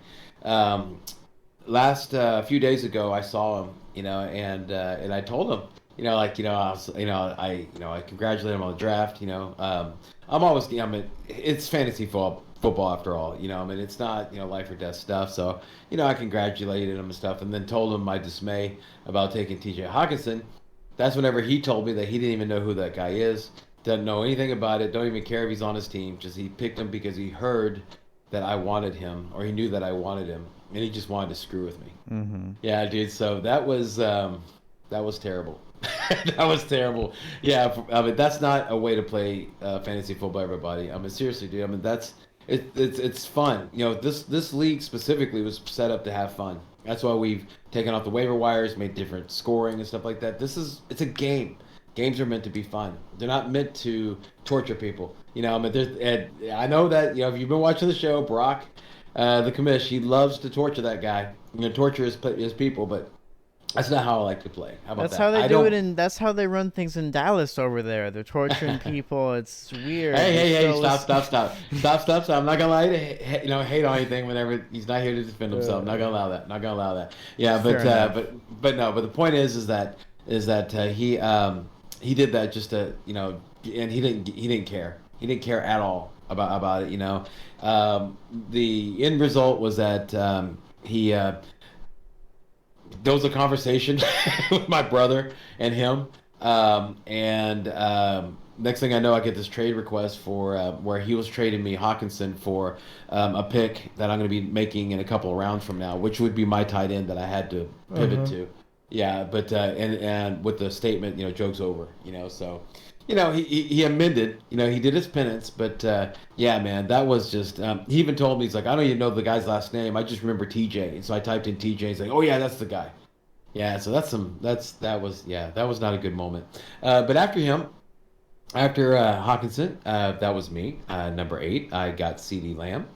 Last few days ago, I saw him, and I told him, I congratulate him on the draft. It's fantasy football after all, it's not, life or death stuff. So, I congratulated him and stuff, and then told him my dismay about taking T.J. Hawkinson. That's whenever he told me that he didn't even know who that guy is, doesn't know anything about it, don't even care if he's on his team. Just he picked him because he heard that I wanted him, or he knew that I wanted him, and he just wanted to screw with me.
Mm-hmm.
Yeah, dude. So that was terrible. That was terrible. Yeah, I mean that's not a way to play fantasy football, everybody. I mean seriously, dude. I mean it's fun. You know, this league specifically was set up to have fun. That's why we've taken off the waiver wires, made different scoring and stuff like that. It's a game. Games are meant to be fun. They're not meant to torture people. You know, I mean, I know that, you know, if you've been watching the show, Brock, the commish, he loves to torture that guy. You know, torture his people, but that's not how I like to play. How about
That's
that?
how they do it that's how they run things in Dallas over there. They're torturing people. It's weird.
Hey, stop. I'm not gonna lie to hate on anything whenever he's not here to defend himself. Not gonna allow that. Yeah, but the point is that he did that just to, you know, and he didn't care. He didn't care at all about it, you know. The end result was that there was a conversation with my brother and him, next thing I know, I get this trade request for where he was trading me Hawkinson for a pick that I'm going to be making in a couple of rounds from now, which would be my tight end that I had to pivot to. Yeah, but and with the statement, you know, joke's over, you know. So, you know, he amended, you know, he did his penance, but yeah, man, that was just. He even told me, he's like, I don't even know the guy's last name. I just remember TJ, and so I typed in TJ. He's like, oh yeah, that's the guy. Yeah, so that was not a good moment. But after him, after Hawkinson, that was me. Number 8, I got CeeDee Lamb.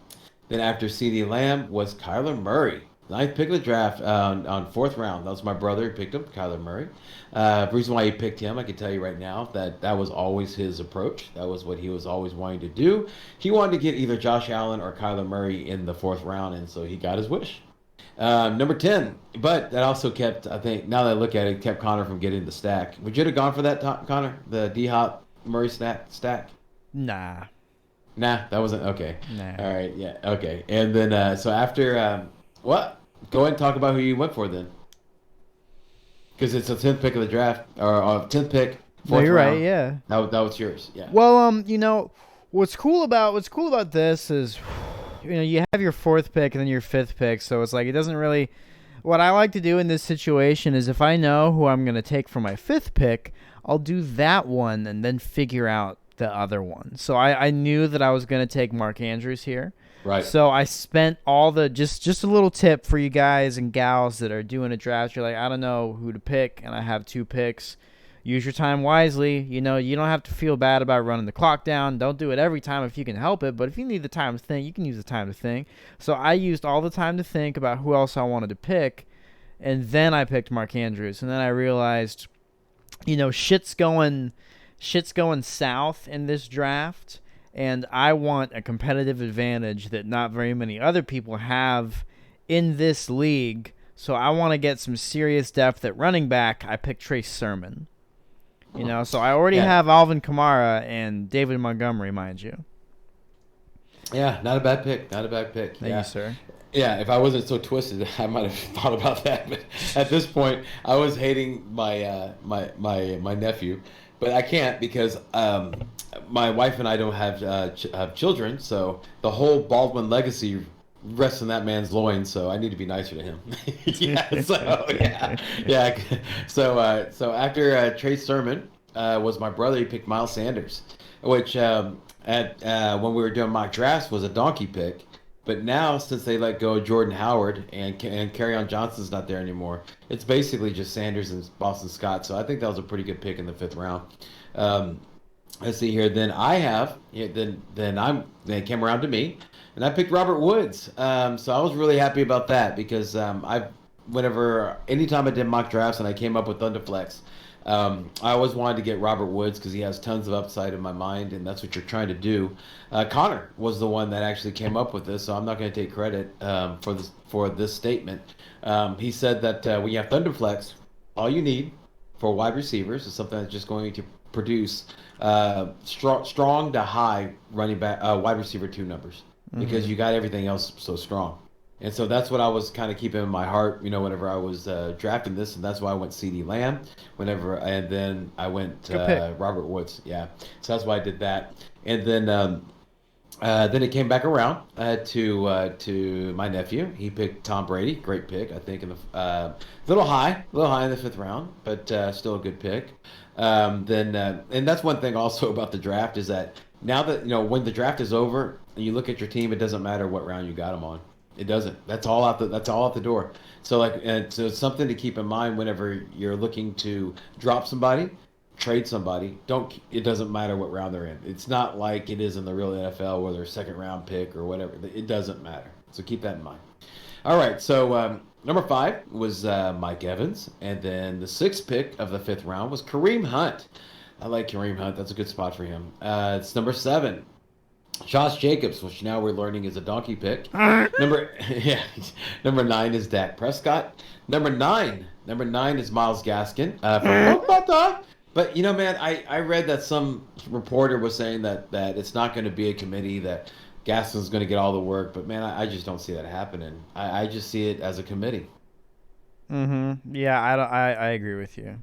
Then after CeeDee Lamb was Kyler Murray. Ninth pick of the draft on 4th round. That was my brother who picked him, Kyler Murray. The reason why he picked him, I can tell you right now, that was always his approach. That was what he was always wanting to do. He wanted to get either Josh Allen or Kyler Murray in the 4th round, and so he got his wish. Number 10, but that also kept, I think, now that I look at it, kept Connor from getting the stack. Would you have gone for that, Connor? The D-Hop Murray stack?
Nah,
that wasn't, okay.
Nah.
All right, yeah, okay. And then, so after... What? Go ahead and talk about who you went for then. Because it's the 10th pick of the draft, or 10th pick.
No, you're
round.
right. Yeah.
That was yours. Yeah.
Well, you know, what's cool about this is, you know, you have your 4th pick and then your 5th pick, so it's like it doesn't really. What I like to do in this situation is if I know who I'm gonna take for my 5th pick, I'll do that one and then figure out the other one. So I knew that I was gonna take Mark Andrews here.
Right.
So I spent all the just a little tip for you guys and gals that are doing a draft. You're like, I don't know who to pick, and I have 2 picks. Use your time wisely. You know, you don't have to feel bad about running the clock down. Don't do it every time if you can help it. But if you need the time to think, you can use the time to think. So I used all the time to think about who else I wanted to pick, and then I picked Mark Andrews. And then I realized, you know, shit's going south in this draft. And I want a competitive advantage that not very many other people have in this league. So I want to get some serious depth at running back. I picked Trace Sermon. You know, so I already have Alvin Kamara and David Montgomery, mind you.
Yeah, not a bad pick.
Thank you, sir.
Yeah, if I wasn't so twisted, I might have thought about that. But at this point, I was hating my my nephew. But I can't because my wife and I don't have children, so the whole Baldwin legacy rests in that man's loins. So I need to be nicer to him. So after Trace Sermon was my brother. He picked Miles Sanders, which when we were doing mock drafts was a donkey pick. But now, since they let go of Jordan Howard and Kerryon Johnson's not there anymore, it's basically just Sanders and Boston Scott. So I think that was a pretty good pick in the 5th round. Let's see here. Then then it came around to me, and I picked Robert Woods. So I was really happy about that because anytime I did mock drafts and I came up with Thunderflex, I always wanted to get Robert Woods because he has tons of upside in my mind, and that's what you're trying to do. Connor was the one that actually came up with this, so I'm not going to take credit for this statement. He said that when you have Thunderflex, all you need for wide receivers is something that's just going to produce strong to high running back wide receiver 2 numbers because you got everything else so strong. And so that's what I was kind of keeping in my heart, whenever I was drafting this, and that's why I went CD Lamb. And then I went Robert Woods. Yeah, so that's why I did that. And then it came back around to my nephew. He picked Tom Brady, great pick, I think, in the little high in the 5th round, but still a good pick. And that's one thing also about the draft is that now that when the draft is over and you look at your team, it doesn't matter what round you got them on. It doesn't. That's all out the door. So so it's something to keep in mind whenever you're looking to drop somebody, trade somebody. It doesn't matter what round they're in. It's not like it is in the real NFL where they're a 2nd round pick or whatever. It doesn't matter. So keep that in mind. All right. So number 5 was Mike Evans, and then the 6th pick of the 5th round was Kareem Hunt. I like Kareem Hunt. That's a good spot for him. It's number 7. Josh Jacobs, which now we're learning is a donkey pick. Number 9 is Dak Prescott. Number 9 is Myles Gaskin. But man, I read that some reporter was saying that it's not going to be a committee, that Gaskin's going to get all the work. But man, I just don't see that happening. I just see it as a committee.
Mm-hmm. Yeah, I agree with you.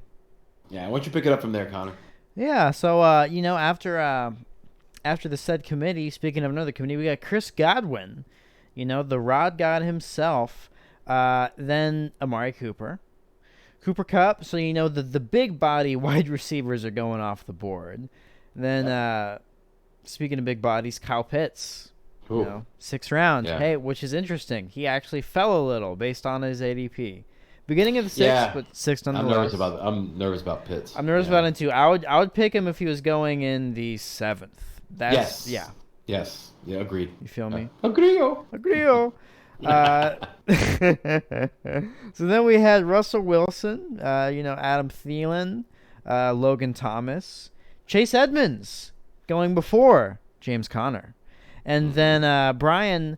Yeah, why don't you pick it up from there, Connor?
Yeah. So after the said committee, speaking of another committee, we got Chris Godwin, the Rod God himself, then Amari Cooper Kupp. So, the big body wide receivers are going off the board. Then, speaking of big bodies, Kyle Pitts, 6th round. Yeah. Hey, which is interesting. He actually fell a little based on his ADP. Beginning of the 6th, but 6th nonetheless.
I'm nervous about Pitts.
I'm nervous about him too. I would pick him if he was going in the 7th.
Yes. Yeah. Yes. Yeah. Agreed.
You feel me?
Agreed.
So then we had Russell Wilson, Adam Thielen, Logan Thomas, Chase Edmonds going before James Conner, and then Brian.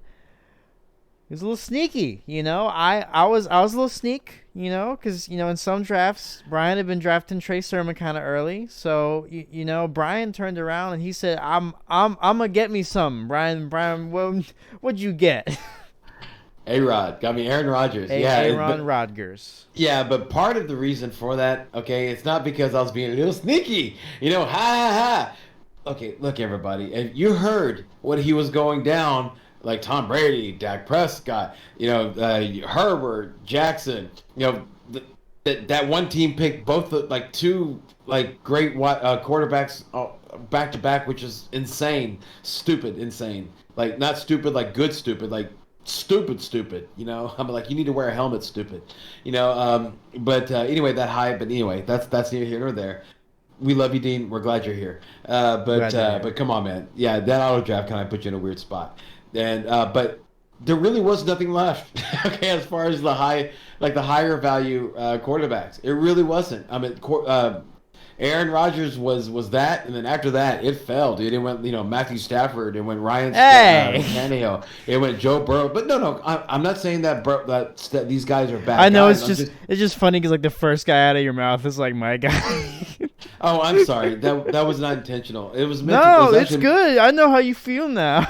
He was a little sneaky, I was a little sneak, because in some drafts Brian had been drafting Trey Sermon kind of early, so Brian turned around and he said, "I'm gonna get me some." Brian, what'd you get?
Aaron Rodgers.
Aaron Rodgers.
Yeah, but part of the reason for that, okay, it's not because I was being a little sneaky, ha ha ha. Okay, look everybody, if you heard what he was going down. Like Tom Brady, Dak Prescott, Herbert, Jackson, that one team picked both two great quarterbacks back to back, which is insane, insane. Like not stupid, like good stupid, like stupid. I'm like, you need to wear a helmet, stupid. But anyway, that's neither here nor there. We love you, Dean. We're glad you're here. But come on, man. Yeah, that auto draft kind of put you in a weird spot. And but there really was nothing left, okay, as far as the higher value quarterbacks. It really wasn't. I mean, Aaron Rodgers was that, and then after that, it fell, dude. It went, Matthew Stafford, it went Ryan Tannehill, it went Joe Burrow. But no, I'm not saying that these guys are bad.
I know
guys.
It's just funny because the first guy out of your mouth is my guy.
Oh, I'm sorry. That was not intentional. It was meant.
No, it's good. I know how you feel now.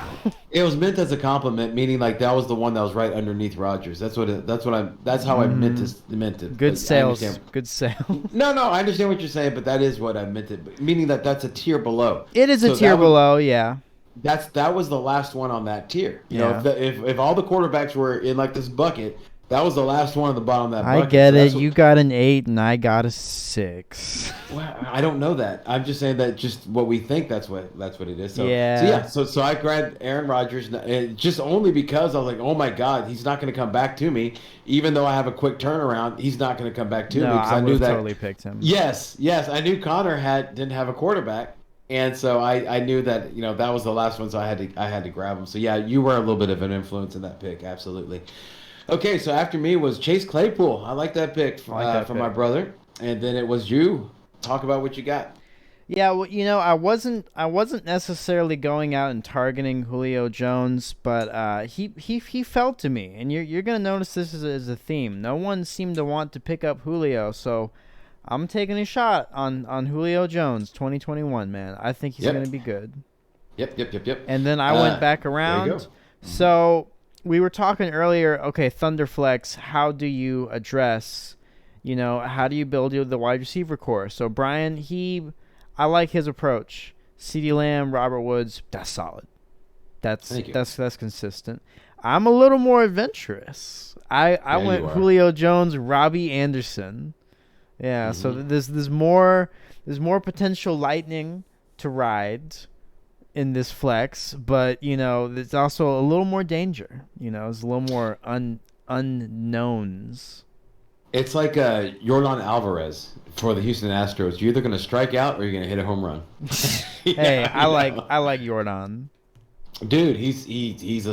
It was meant as a compliment, meaning that was the one that was right underneath Rodgers. That's how I meant it.
Good sales. Good sale.
No, I understand what you're saying, but that is what I meant it. Meaning that's a tier below.
It is a tier below, yeah.
That was the last one on that tier. If all the quarterbacks were in this bucket, that was the last one on the bottom of that bucket.
I get it. You got an 8 and I got a 6.
Well, I don't know that. I'm just saying that just what we think that's what it is. So I grabbed Aaron Rodgers just only because I was like, oh my God, he's not going to come back to me. Even though I have a quick turnaround, he's not going to come back to me because I knew that.
Totally picked him.
Yes, I knew Connor didn't have a quarterback. And so I knew that that was the last one, so I had to grab him. So yeah, you were a little bit of an influence in that pick, absolutely. Okay, so after me was Chase Claypool. I like that pick from my brother, and then it was you. Talk about what you got.
Yeah, well, I wasn't necessarily going out and targeting Julio Jones, but he fell to me, and you're gonna notice this as a theme. No one seemed to want to pick up Julio, so I'm taking a shot on Julio Jones, 2021, man. I think he's gonna be good.
Yep.
And then I went back around.
There you go.
So we were talking earlier. Okay, Thunderflex. How do you address? How do you build the wide receiver core? So Brian, I like his approach. CeeDee Lamb, Robert Woods. That's solid. That's consistent. I'm a little more adventurous. I went Julio Jones, Robbie Anderson. Yeah, so there's more potential lightning to ride in this flex, but there's also a little more danger. There's a little more unknowns.
It's like Yordan Alvarez for the Houston Astros. You're either going to strike out or you're going to hit a home run.
Hey, I like Yordan.
Dude, he's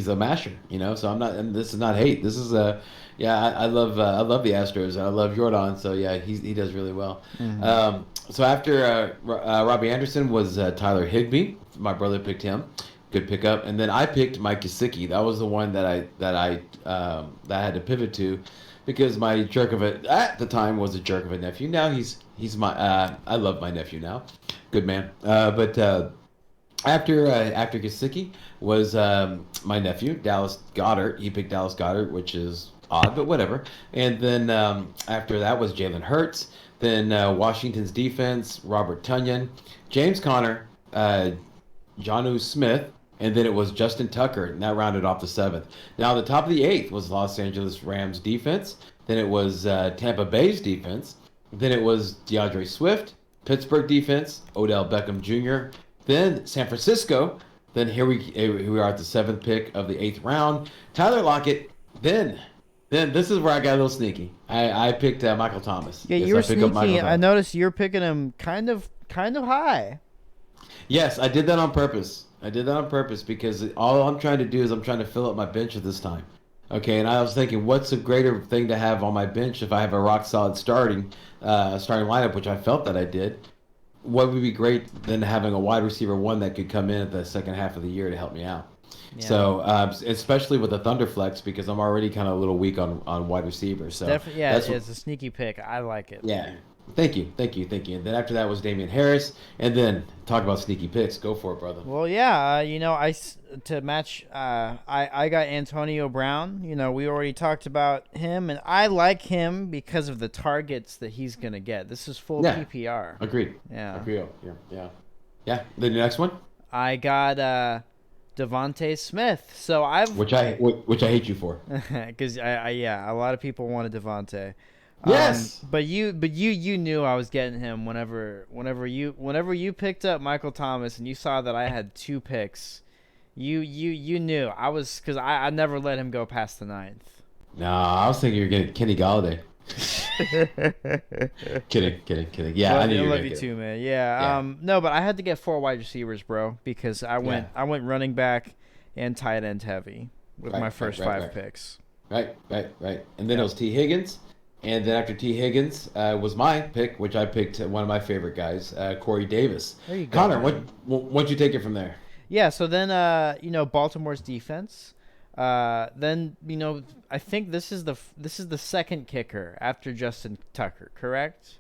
a masher, So I'm not, and this is not hate. This is I love the Astros. I love Jordan, so yeah, he does really well. Mm-hmm. So after Robbie Anderson was Tyler Higbee. My brother picked him, good pickup, and then I picked Mike Gesicki. That was the one that I had to pivot to, because my jerk of it at the time was a jerk of a nephew. Now he's my I love my nephew now, good man. But after Gesicki was my nephew Dallas Goedert. He picked Dallas Goedert, which is odd, but whatever. And then after that was Jalen Hurts. Then Washington's defense, Robert Tonyan, James Conner, Jonnu Smith, and then it was Justin Tucker, and that rounded off the 7th. Now the top of the 8th was Los Angeles Rams defense. Then it was Tampa Bay's defense. Then it was DeAndre Swift, Pittsburgh defense, Odell Beckham Jr., then San Francisco. Then here we are at the 7th pick of the 8th round. Tyler Lockett. Then this is where I got a little sneaky. I picked Michael Thomas.
Yeah, you were sneaky. I noticed you're picking him kind of high.
Yes, I did that on purpose. Because all I'm trying to do is I'm trying to fill up my bench at this time. Okay, and I was thinking, what's a greater thing to have on my bench if I have a rock solid starting lineup, which I felt that I did. What would be great than having a wide receiver one that could come in at the second half of the year to help me out? Yeah. So, especially with the Thunderflex, because I'm already kind of a little weak on wide receivers. So
definitely, yeah, it's a sneaky pick. I like it.
Yeah. Thank you. And then after that was Damian Harris, and then talk about sneaky picks. Go for it, brother.
Well, yeah, to match, I got Antonio Brown. We already talked about him, and I like him because of the targets that he's gonna get. This is full PPR.
Agreed.
Yeah.
Agreed. Yeah. The next one.
I got Devonta Smith. So
which I hate you for.
Because a lot of people wanted Devonta.
Yes.
But you knew I was getting him whenever you picked up Michael Thomas and you saw that I had 2 picks. You knew I was, because I never let him go past the 9th.
No, I was thinking you were getting Kenny Galde. Kidding. Yeah, I knew you were
love you too, man. Yeah. No, but I had to get 4 wide receivers, bro, because I went running back and tight end heavy with my first 5 picks. Right.
And then it was T. Higgins. And then after T. Higgins was my pick, which I picked one of my favorite guys, Corey Davis.
There you go.
Connor, what'd you take it from there?
Yeah, so then, Baltimore's defense. Then, I think this is the second kicker after Justin Tucker, correct?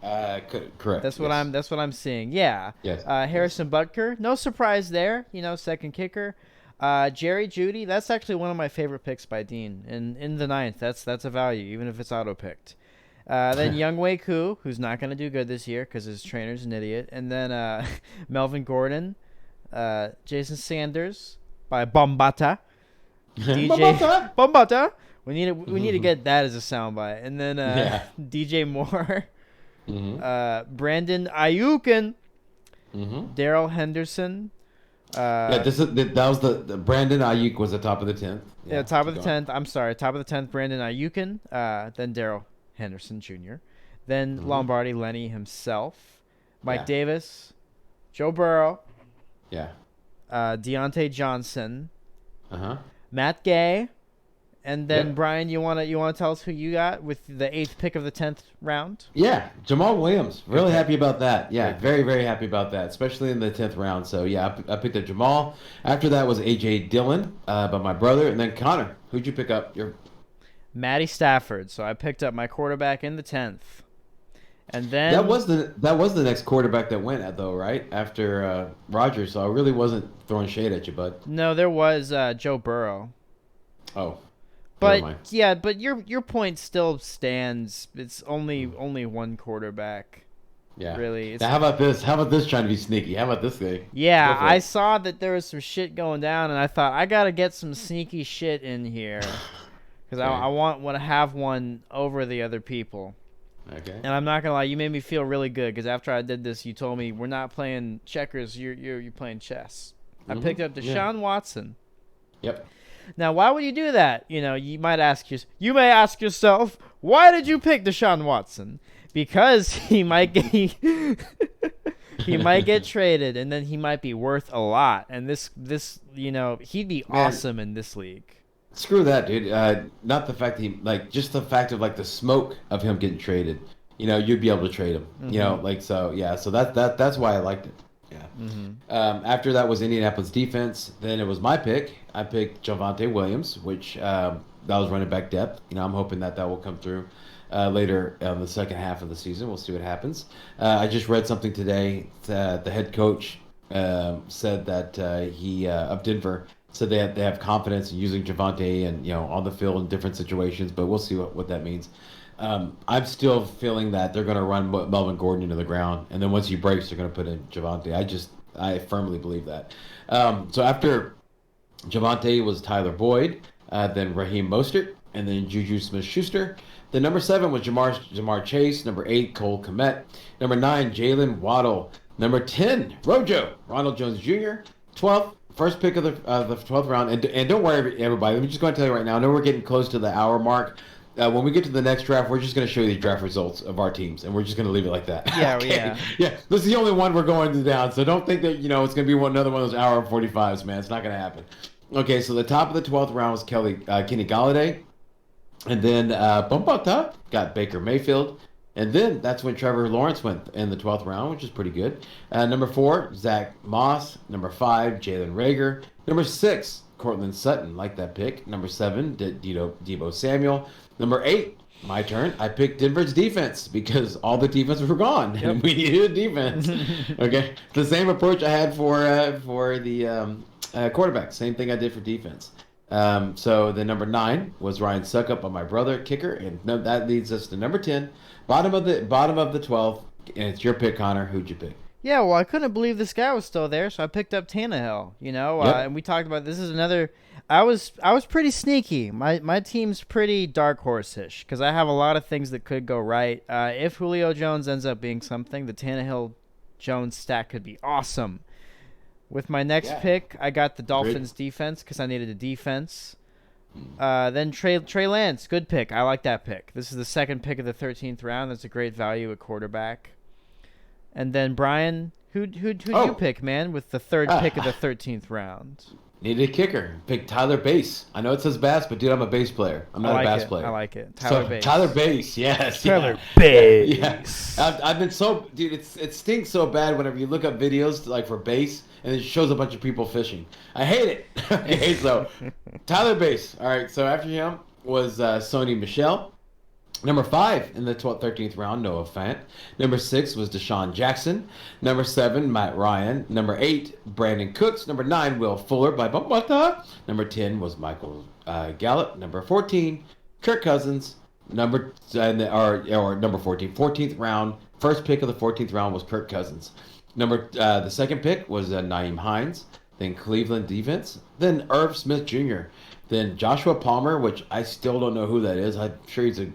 Correct.
That's what I'm seeing. Yeah.
Yes.
Harrison Butker, no surprise there. Second kicker. Jerry Jeudy, that's actually one of my favorite picks by Dean. In the 9th, that's a value, even if it's auto-picked. Then Younghoe Koo, who's not going to do good this year because his trainer's an idiot. And then Melvin Gordon, Jason Sanders by Bombata. DJ Bombata. We need to get that as a soundbite. And then DJ Moore, Brandon Ayuk, Darrell Henderson.
That was the Brandon Ayuk was the top of the 10th.
Yeah, top of the 10th. I'm sorry, top of the 10th. Brandon Ayuk, then Darrell Henderson Jr., then Lombardi Lenny himself, Mike Davis, Joe Burrow, Deontay Johnson, Matt Gay, and then Brian, you wanna tell us who you got with the 8th pick of the 10th round?
Yeah, Jamal Williams. Really happy about that. Yeah, very, very happy about that, especially in the 10th round. So yeah, I picked up Jamal. After that was AJ Dillon by my brother, and then Connor. Who'd you pick up?
Matty Stafford. So I picked up my quarterback in the 10th. And then
that was the next quarterback that went though, right? After Rodgers, so I really wasn't throwing shade at you, bud.
No, there was Joe Burrow.
Oh.
But yeah, but your point still stands. It's only one quarterback.
Yeah.
Really.
Now, how about this? How about this trying to be sneaky? How about this thing?
Yeah, I saw that there was some shit going down, and I thought I gotta get some sneaky shit in here because I want to have one over the other people.
Okay.
And I'm not gonna lie, you made me feel really good because after I did this, you told me we're not playing checkers, you're playing chess. I picked up Deshaun Watson.
Yep.
Now, why would you do that? You may ask yourself, why did you pick Deshaun Watson? Because he might get he might get traded, and then he might be worth a lot. And this he'd be awesome in this league.
Screw that, dude. Not the fact that just the fact of the smoke of him getting traded. You'd be able to trade him.
Mm-hmm.
So that's why I liked it. Yeah.
Mm-hmm.
After that was Indianapolis defense. Then it was my pick. I picked Javonte Williams, which that was running back depth. I'm hoping that will come through later in the second half of the season. We'll see what happens. I just read something today that the head coach said that he of Denver said they have confidence in using Javonte and on the field in different situations, but we'll see what that means. I'm still feeling that they're going to run Melvin Gordon into the ground, and then once he breaks, they're going to put in Javonte. I firmly believe that. So after Javonte was Tyler Boyd, then Raheem Mostert, and then Juju Smith-Schuster. Then number 7 was Jamar Chase. Number 8, Cole Kmet. Number 9, Jalen Waddle. Number 10, Rojo, Ronald Jones Jr. 12th, first pick of the 12th round. And don't worry, everybody. Let me just go and tell you right now. I know we're getting close to the hour mark. When we get to the next draft, we're just going to show you the draft results of our teams, and we're just going to leave it like that.
Yeah,
okay. Yeah. This is the only one we're going down, so don't think that it's going to be another one of those hour 45s, man. It's not going to happen. Okay, so the top of the 12th round was Kenny Galde, and then bump up top got Baker Mayfield, and then that's when Trevor Lawrence went in the 12th round, which is pretty good. Number 4, Zach Moss. Number 5, Jalen Reagor. Number 6, Cortland Sutton, like that pick. Number 7, Deebo Samuel. Number 8, my turn. I picked Denver's defense because all the defenses were gone, and we needed a defense. Okay, the same approach I had for the quarterback. Same thing I did for defense. So the number 9 was Ryan Suckup on my brother kicker, and that leads us to number 10, bottom of the 12th, and it's your pick, Connor. Who'd you pick?
Yeah, well, I couldn't believe this guy was still there, so I picked up Tannehill.
Yep.
And we talked about this is another. I was pretty sneaky. My team's pretty dark horse-ish because I have a lot of things that could go right. If Julio Jones ends up being something, the Tannehill Jones stack could be awesome. With my next pick, I got the Dolphins defense because I needed a defense. Then Trey Lance, good pick. I like that pick. This is the second pick of the 13th round. That's a great value at quarterback. And then Brian, who'd you pick, man, with the third pick of the 13th round?
Needed a kicker. Pick Tyler Bass. I know it says bass, but dude, I'm a bass player. I'm not a bass player.
I like it. Tyler Bass.
Tyler Bass, yes.
Tyler Bass.
Yeah. I've been dude, it stinks so bad whenever you look up videos for bass and it shows a bunch of people fishing. I hate it. Okay, so Tyler Bass. All right, so after him was Sony Michel. Number 5 in the 13th round, Noah Fant. Number 6 was Deshaun Jackson. Number 7, Matt Ryan. Number 8, Brandon Cooks. Number 9, Will Fuller by Bumpata. Number 10 was Michael Gallup. Number 14, Kirk Cousins. Number 14, 14th round. First pick of the 14th round was Kirk Cousins. The second pick was Naeem Hines. Then Cleveland defense. Then Irv Smith Jr. Then Joshua Palmer, which I still don't know who that is. I'm sure he's a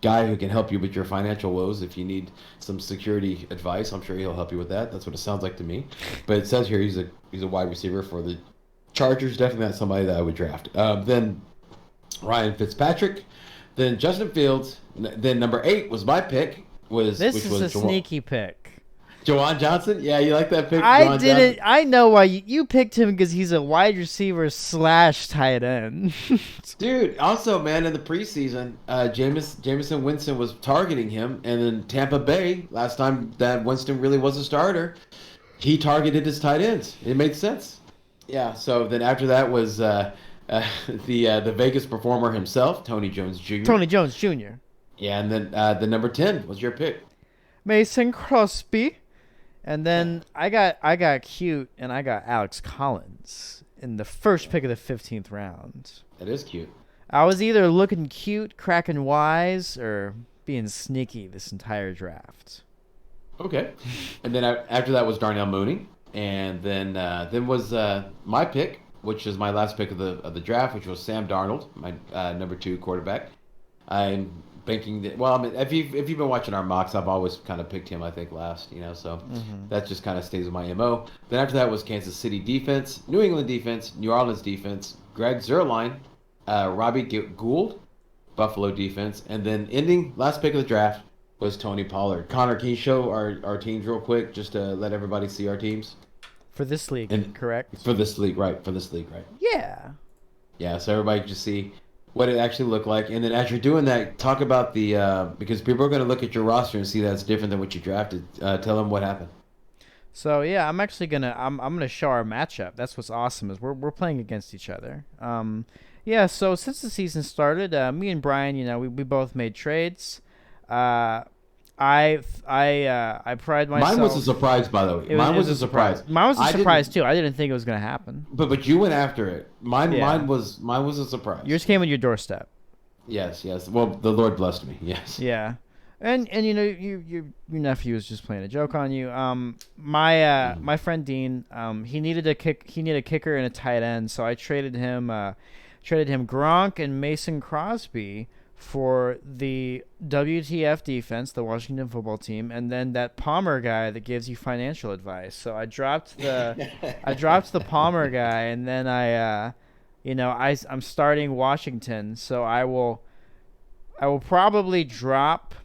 guy who can help you with your financial woes if you need some security advice. I'm sure he'll help you with that. That's what it sounds like to me. But it says here he's a wide receiver for the Chargers. Definitely not somebody that I would draft. Then Ryan Fitzpatrick. Then Justin Fields. Then number 8 was my pick. This
is a sneaky pick.
Jawan Johnson? Yeah, you like that pick?
I didn't. I know why you picked him because he's a wide receiver / tight end.
Dude, also, man, in the preseason, Jameson Winston was targeting him, and then Tampa Bay, last time that Winston really was a starter, he targeted his tight ends. It made sense. Yeah, so then after that was the Vegas performer himself, Tony Jones Jr.
Tony Jones Jr.
Yeah, and then the number 10 was your pick.
Mason Crosby. And then I got cute, and I got Alex Collins in the first pick of the 15th round.
That is cute.
I was either looking cute, cracking wise, or being sneaky this entire draft.
Okay. And then after that was Darnell Mooney, and then was my pick, which is my last pick of the draft, which was Sam Darnold, my number 2 quarterback. I'm banking that. Well, I mean, if you've been watching our mocks, I've always kind of picked him, I think, last. So that just kind of stays with my MO. Then after that was Kansas City defense, New England defense, New Orleans defense, Greg Zuerlein, Robbie Gould, Buffalo defense, and then ending last pick of the draft was Tony Pollard. Connor, can you show our teams real quick, just to let everybody see our teams?
For this league, correct?
For this league, right. For this league, right.
Yeah.
Yeah, so everybody can just see what it actually looked like. And then as you're doing that, talk about the because people are going to look at your roster and see that's different than what you drafted. Tell them what happened.
So yeah, I'm actually I'm gonna show our matchup. That's what's awesome is we're playing against each other. Yeah. So since the season started, me and Brian, we both made trades. I pride myself.
Mine was a surprise, by the way. Mine was a surprise.
Mine was a surprise too. I didn't think it was gonna happen.
But you went after it. Mine was a surprise.
Yours came on your doorstep.
Yes. Well, the Lord blessed me. Yes.
Yeah. And your nephew was just playing a joke on you. My friend Dean, he needed a kicker and a tight end, so I traded him Gronk and Mason Crosby for the WTF defense, the Washington Football Team, and then that Palmer guy that gives you financial advice. So I dropped the Palmer guy, and then I'm starting Washington, so I will probably drop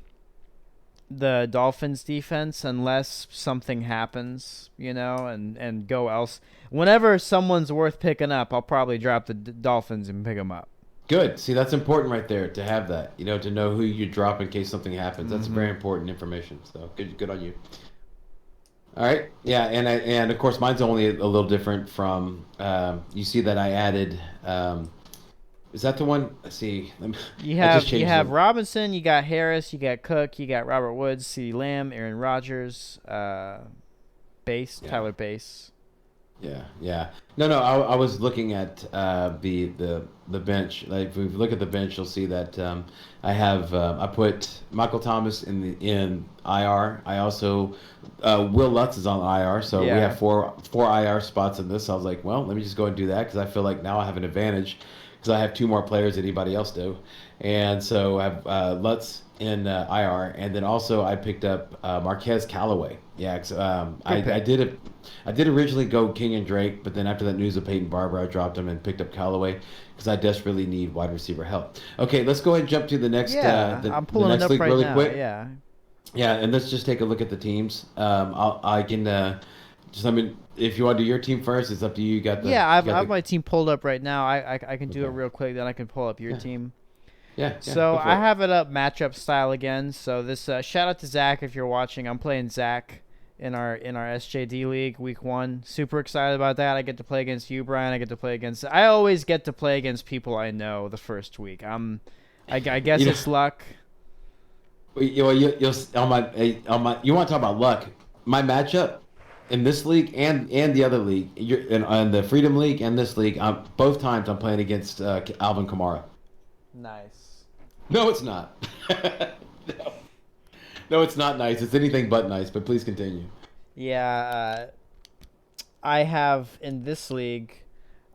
the Dolphins defense unless something happens, and go else. Whenever someone's worth picking up, I'll probably drop the Dolphins and pick them up.
Good. See, that's important right there to have that, to know who you drop in case something happens. That's very important information. So good on you. All right. Yeah, and of course mine's only a little different from you see that I added is that the one? Let's see.
You have Robinson, you got Harris, you got Cook, you got Robert Woods, CeeDee Lamb, Aaron Rodgers, Tyler Bass.
Yeah. No. I was looking at the bench. Like if we look at the bench, you'll see that I have I put Michael Thomas in IR. I also Will Lutz is on IR, so we have four IR spots in this. So I was like, well, let me just go and do that because I feel like now I have an advantage because I have 2 more players than anybody else do, and so I have Lutz in IR, and then also I picked up Marquez Callaway. Yeah, I did originally go King and Drake, but then after that news of Peyton Barber, I dropped him and picked up Callaway because I desperately need wide receiver help. Okay, let's go ahead and jump to the next.
I'm pulling
the next
it up
league
right
really
now.
quick.
Yeah,
and let's just take a look at the teams. I can just if you want to do your team first, it's up to you. You got the
I have my team pulled up right now. I can do it real quick, then I can pull up your team.
Yeah.
So I have it up matchup style again. So this shout out to Zach if you're watching. I'm playing Zach in our SJD league week 1. Super excited about that. I get to play against you, Brian. I always get to play against people I know the first week. I guess it's luck.
You want to talk about luck? My matchup in this league and the other league, in the Freedom League and this league, both times I'm playing against Alvin Kamara.
Nice.
No, it's not. No, it's not nice. It's anything but nice, but please continue.
Yeah, I have, in this league,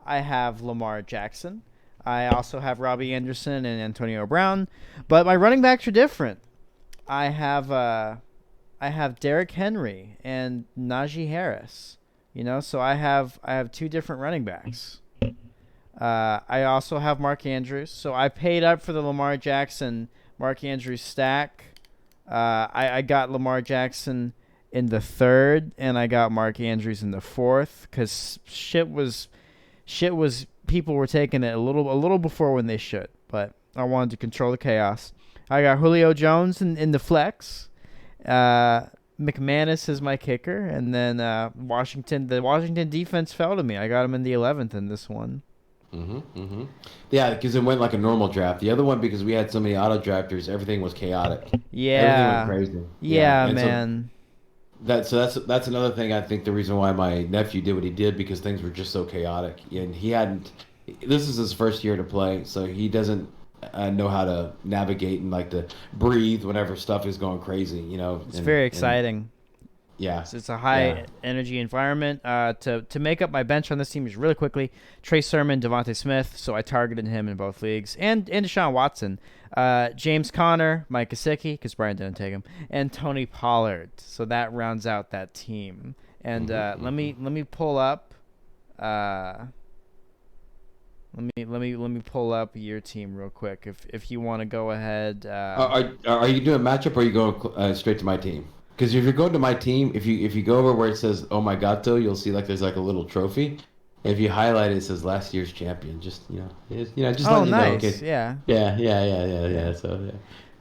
I have Lamar Jackson. I also have Robbie Anderson and Antonio Brown. But my running backs are different. I have Derrick Henry and Najee Harris. So I have 2 different running backs. I also have Mark Andrews. So I paid up for the Lamar Jackson, Mark Andrews stack. I got Lamar Jackson in the 3rd, and I got Mark Andrews in the 4th because shit was people were taking it a little before when they should, but I wanted to control the chaos. I got Julio Jones in the flex. McManus is my kicker, and then the Washington defense fell to me. I got him in the 11th in this one.
Yeah, because it went like a normal draft. The other one, because we had so many auto drafters, everything was chaotic.
Yeah.
Everything went crazy.
Yeah,
And
man.
that's another thing. I think the reason why my nephew did what he did, because things were just so chaotic, and he hadn't. This is his first year to play, so he doesn't know how to navigate and like to breathe whenever stuff is going crazy.
It's very exciting.
Yeah,
It's a high energy environment. To make up my bench on this team is really quickly Trey Sermon, Devonta Smith. So I targeted him in both leagues, and Deshaun Watson, James Conner, Mike Gesicki because Brian didn't take him, and Tony Pollard. So that rounds out that team. And let me pull up. Let me pull up your team real quick. If you want to go ahead.
Are you doing matchup, or are you going straight to my team? Because if you're going to my team, if you go over where it says "Oh my Gato," you'll see like there's like a little trophy. If you highlight it, it says last year's champion. Just just
nice.
Okay. Yeah. So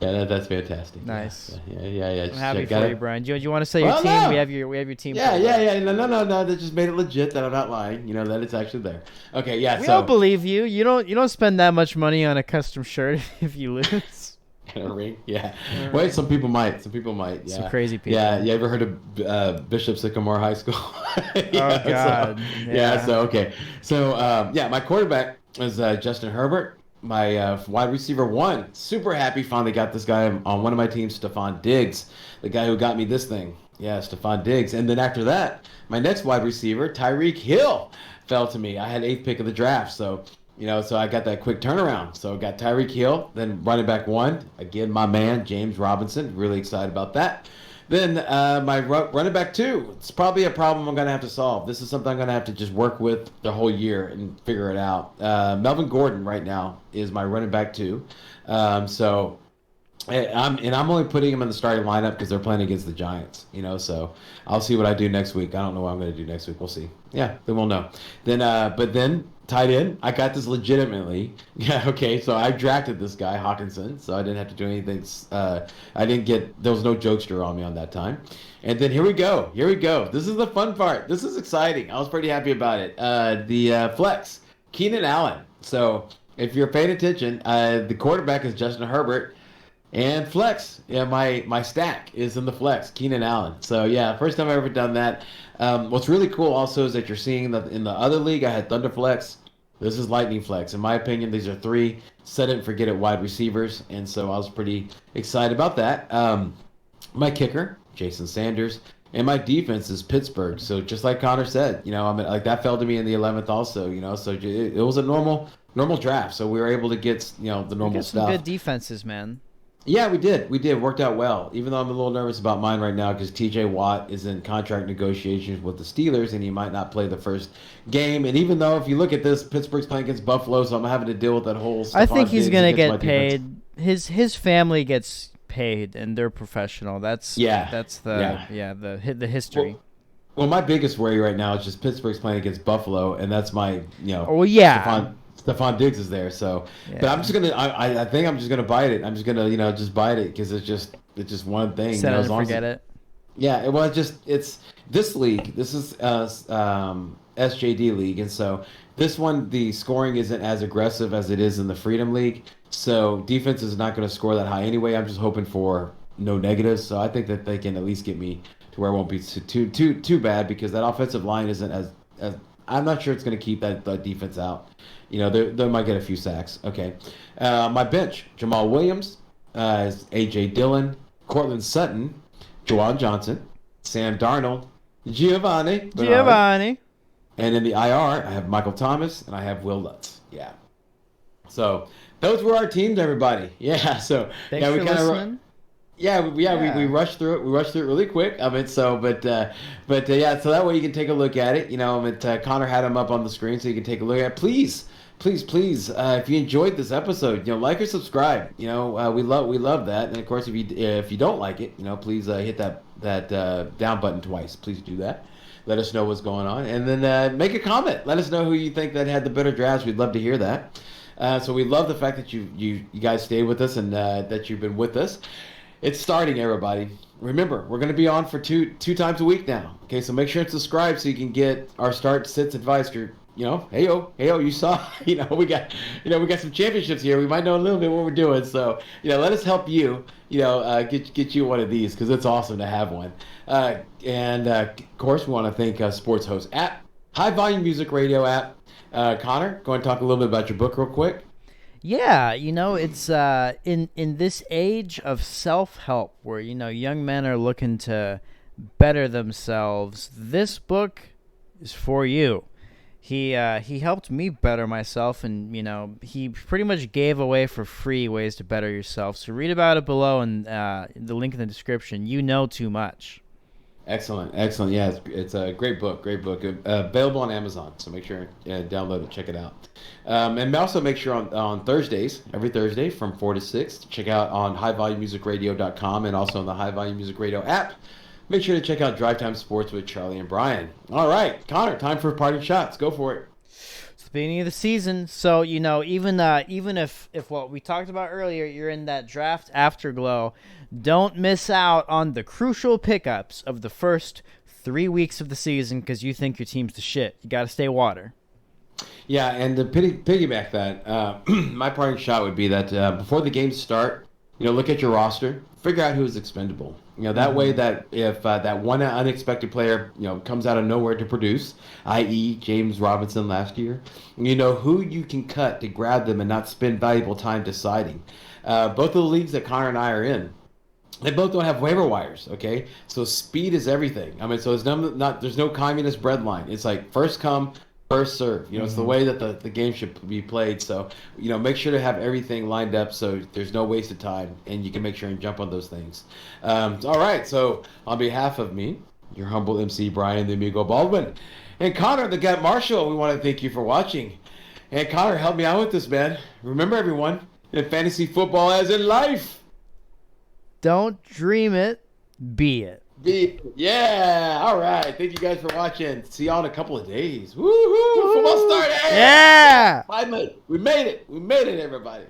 that's fantastic.
Nice.
Yeah.
I'm happy for you, Brian. Do you want to say your team? No. We have your team.
Yeah. No. That just made it legit. That I'm not lying. That it's actually there. Okay. Yeah.
We don't believe you. You don't spend that much money on a custom shirt if you lose.
A ring? Yeah. Wait, some people might. Yeah.
Some crazy people.
Yeah. You ever heard of Bishop Sycamore High School?
Oh God.
So okay. So my quarterback is Justin Herbert. My wide receiver 1. Super happy finally got this guy on one of my teams, Stephon Diggs, the guy who got me this thing. Yeah, Stephon Diggs. And then after that, my next wide receiver, Tyreek Hill, fell to me. I had 8th pick of the draft, so. So I got that quick turnaround. So I got Tyreek Hill, then running back 1. Again, my man, James Robinson. Really excited about that. Then my running back 2. It's probably a problem I'm going to have to solve. This is something I'm going to have to just work with the whole year and figure it out. Melvin Gordon right now is my running back 2. So I'm only putting him in the starting lineup because they're playing against the Giants. So I'll see what I do next week. I don't know what I'm going to do next week. We'll see. Yeah, then we'll know. Then tight end, I got this legitimately. Yeah, okay, so I drafted this guy, Hawkinson, so I didn't have to do anything. There was no jokester on me on that time. And then here we go. This is the fun part. This is exciting. I was pretty happy about it. The flex, Keenan Allen. So if you're paying attention, the quarterback is Justin Herbert. And flex, my stack is in the flex, Keenan Allen. So yeah, first time I've ever done that. What's really cool also is that you're seeing that in the other league, I had Thunder Flex. This is Lightning Flex. In my opinion, these are 3 set it and forget it wide receivers, and so I was pretty excited about that. My kicker, Jason Sanders, and my defense is Pittsburgh. So just like Connor said, like that fell to me in the 11th also. So it was a normal draft. So we were able to get the normal stuff.
Some good defenses, man.
Yeah, we did. Worked out well. Even though I'm a little nervous about mine right now because TJ Watt is in contract negotiations with the Steelers and he might not play the first game. And even though if you look at this, Pittsburgh's playing against Buffalo, so I'm having to deal with that whole.
I think he's gonna get paid. His family gets paid and they're professional. That's the history.
Well, my biggest worry right now is just Pittsburgh's playing against Buffalo, and that's my Stephon Diggs is there, so. Yeah. But I'm just gonna. I think I'm just gonna bite it. I'm just gonna just bite it because it's just one thing.
Set it and forget it.
Yeah, it's this league. This is SJD league, and so this one the scoring isn't as aggressive as it is in the Freedom League. So defense is not going to score that high anyway. I'm just hoping for no negatives. So I think that they can at least get me to where it won't be too bad because that offensive line isn't as I'm not sure it's going to keep that defense out. They might get a few sacks. Okay. My bench, Jamal Williams, A.J. Dillon, Cortland Sutton, Juwan Johnson, Sam Darnold, Giovanni. And in the IR, I have Michael Thomas, and I have Will Lutz. Yeah. So those were our teams, everybody. Yeah. So
Thanks for listening.
We rushed through it. We rushed through it really quick. So that way you can take a look at it. Connor had them up on the screen so you can take a look at it. Please, if you enjoyed this episode, like or subscribe. We love that. And of course, if you don't like it, please hit that down button twice. Please do that. Let us know what's going on, and then make a comment. Let us know who you think that had the better drafts. We'd love to hear that. So we love the fact that you guys stayed with us and that you've been with us. It's starting, everybody. Remember, we're going to be on for two times a week now. Okay, so make sure and subscribe so you can get our start sits advice you saw, we got some championships here. We might know a little bit what we're doing. So, let us help you, get you one of these because it's awesome to have one. Of course, we want to thank Sports Host app, High Volume Music Radio app. Connor, go and talk a little bit about your book real quick.
Yeah, it's in this age of self-help where, young men are looking to better themselves. This book is for you. He helped me better myself, and, he pretty much gave away for free ways to better yourself. So read about it below and the link in the description. You know too much.
Excellent. Yeah, it's a great book. Available on Amazon, so make sure download it, check it out. And also make sure on Thursdays, every Thursday from 4 to 6, check out on highvolumemusicradio.com and also on the High Volume Music Radio app. Make sure to check out Drive Time Sports with Charlie and Brian. All right, Connor, time for parting shots. Go for it.
It's the beginning of the season, so even if what we talked about earlier, you're in that draft afterglow, don't miss out on the crucial pickups of the first 3 weeks of the season because you think your team's the shit. You got to stay water.
Yeah, and to piggyback that, my parting shot would be that before the games start, look at your roster, figure out who is expendable. That way that if that one unexpected player, comes out of nowhere to produce, i.e. James Robinson last year, who you can cut to grab them and not spend valuable time deciding. Both of the leagues that Connor and I are in, they both don't have waiver wires, okay? So speed is everything. So there's no communist breadline. It's like first come, first serve. It's the way that the game should be played. So, make sure to have everything lined up so there's no waste of time and you can make sure and jump on those things. All right. So on behalf of me, your humble MC, Brian the Amigo Baldwin, and Connor the Gut Marshall, we want to thank you for watching. And Connor, help me out with this, man. Remember, everyone, in fantasy football as in life,
don't dream it, be it.
Yeah, all right. Thank you guys for watching. See y'all in a couple of days. Woohoo! Football started.
Yeah!
Finally, we made it. We made it, everybody.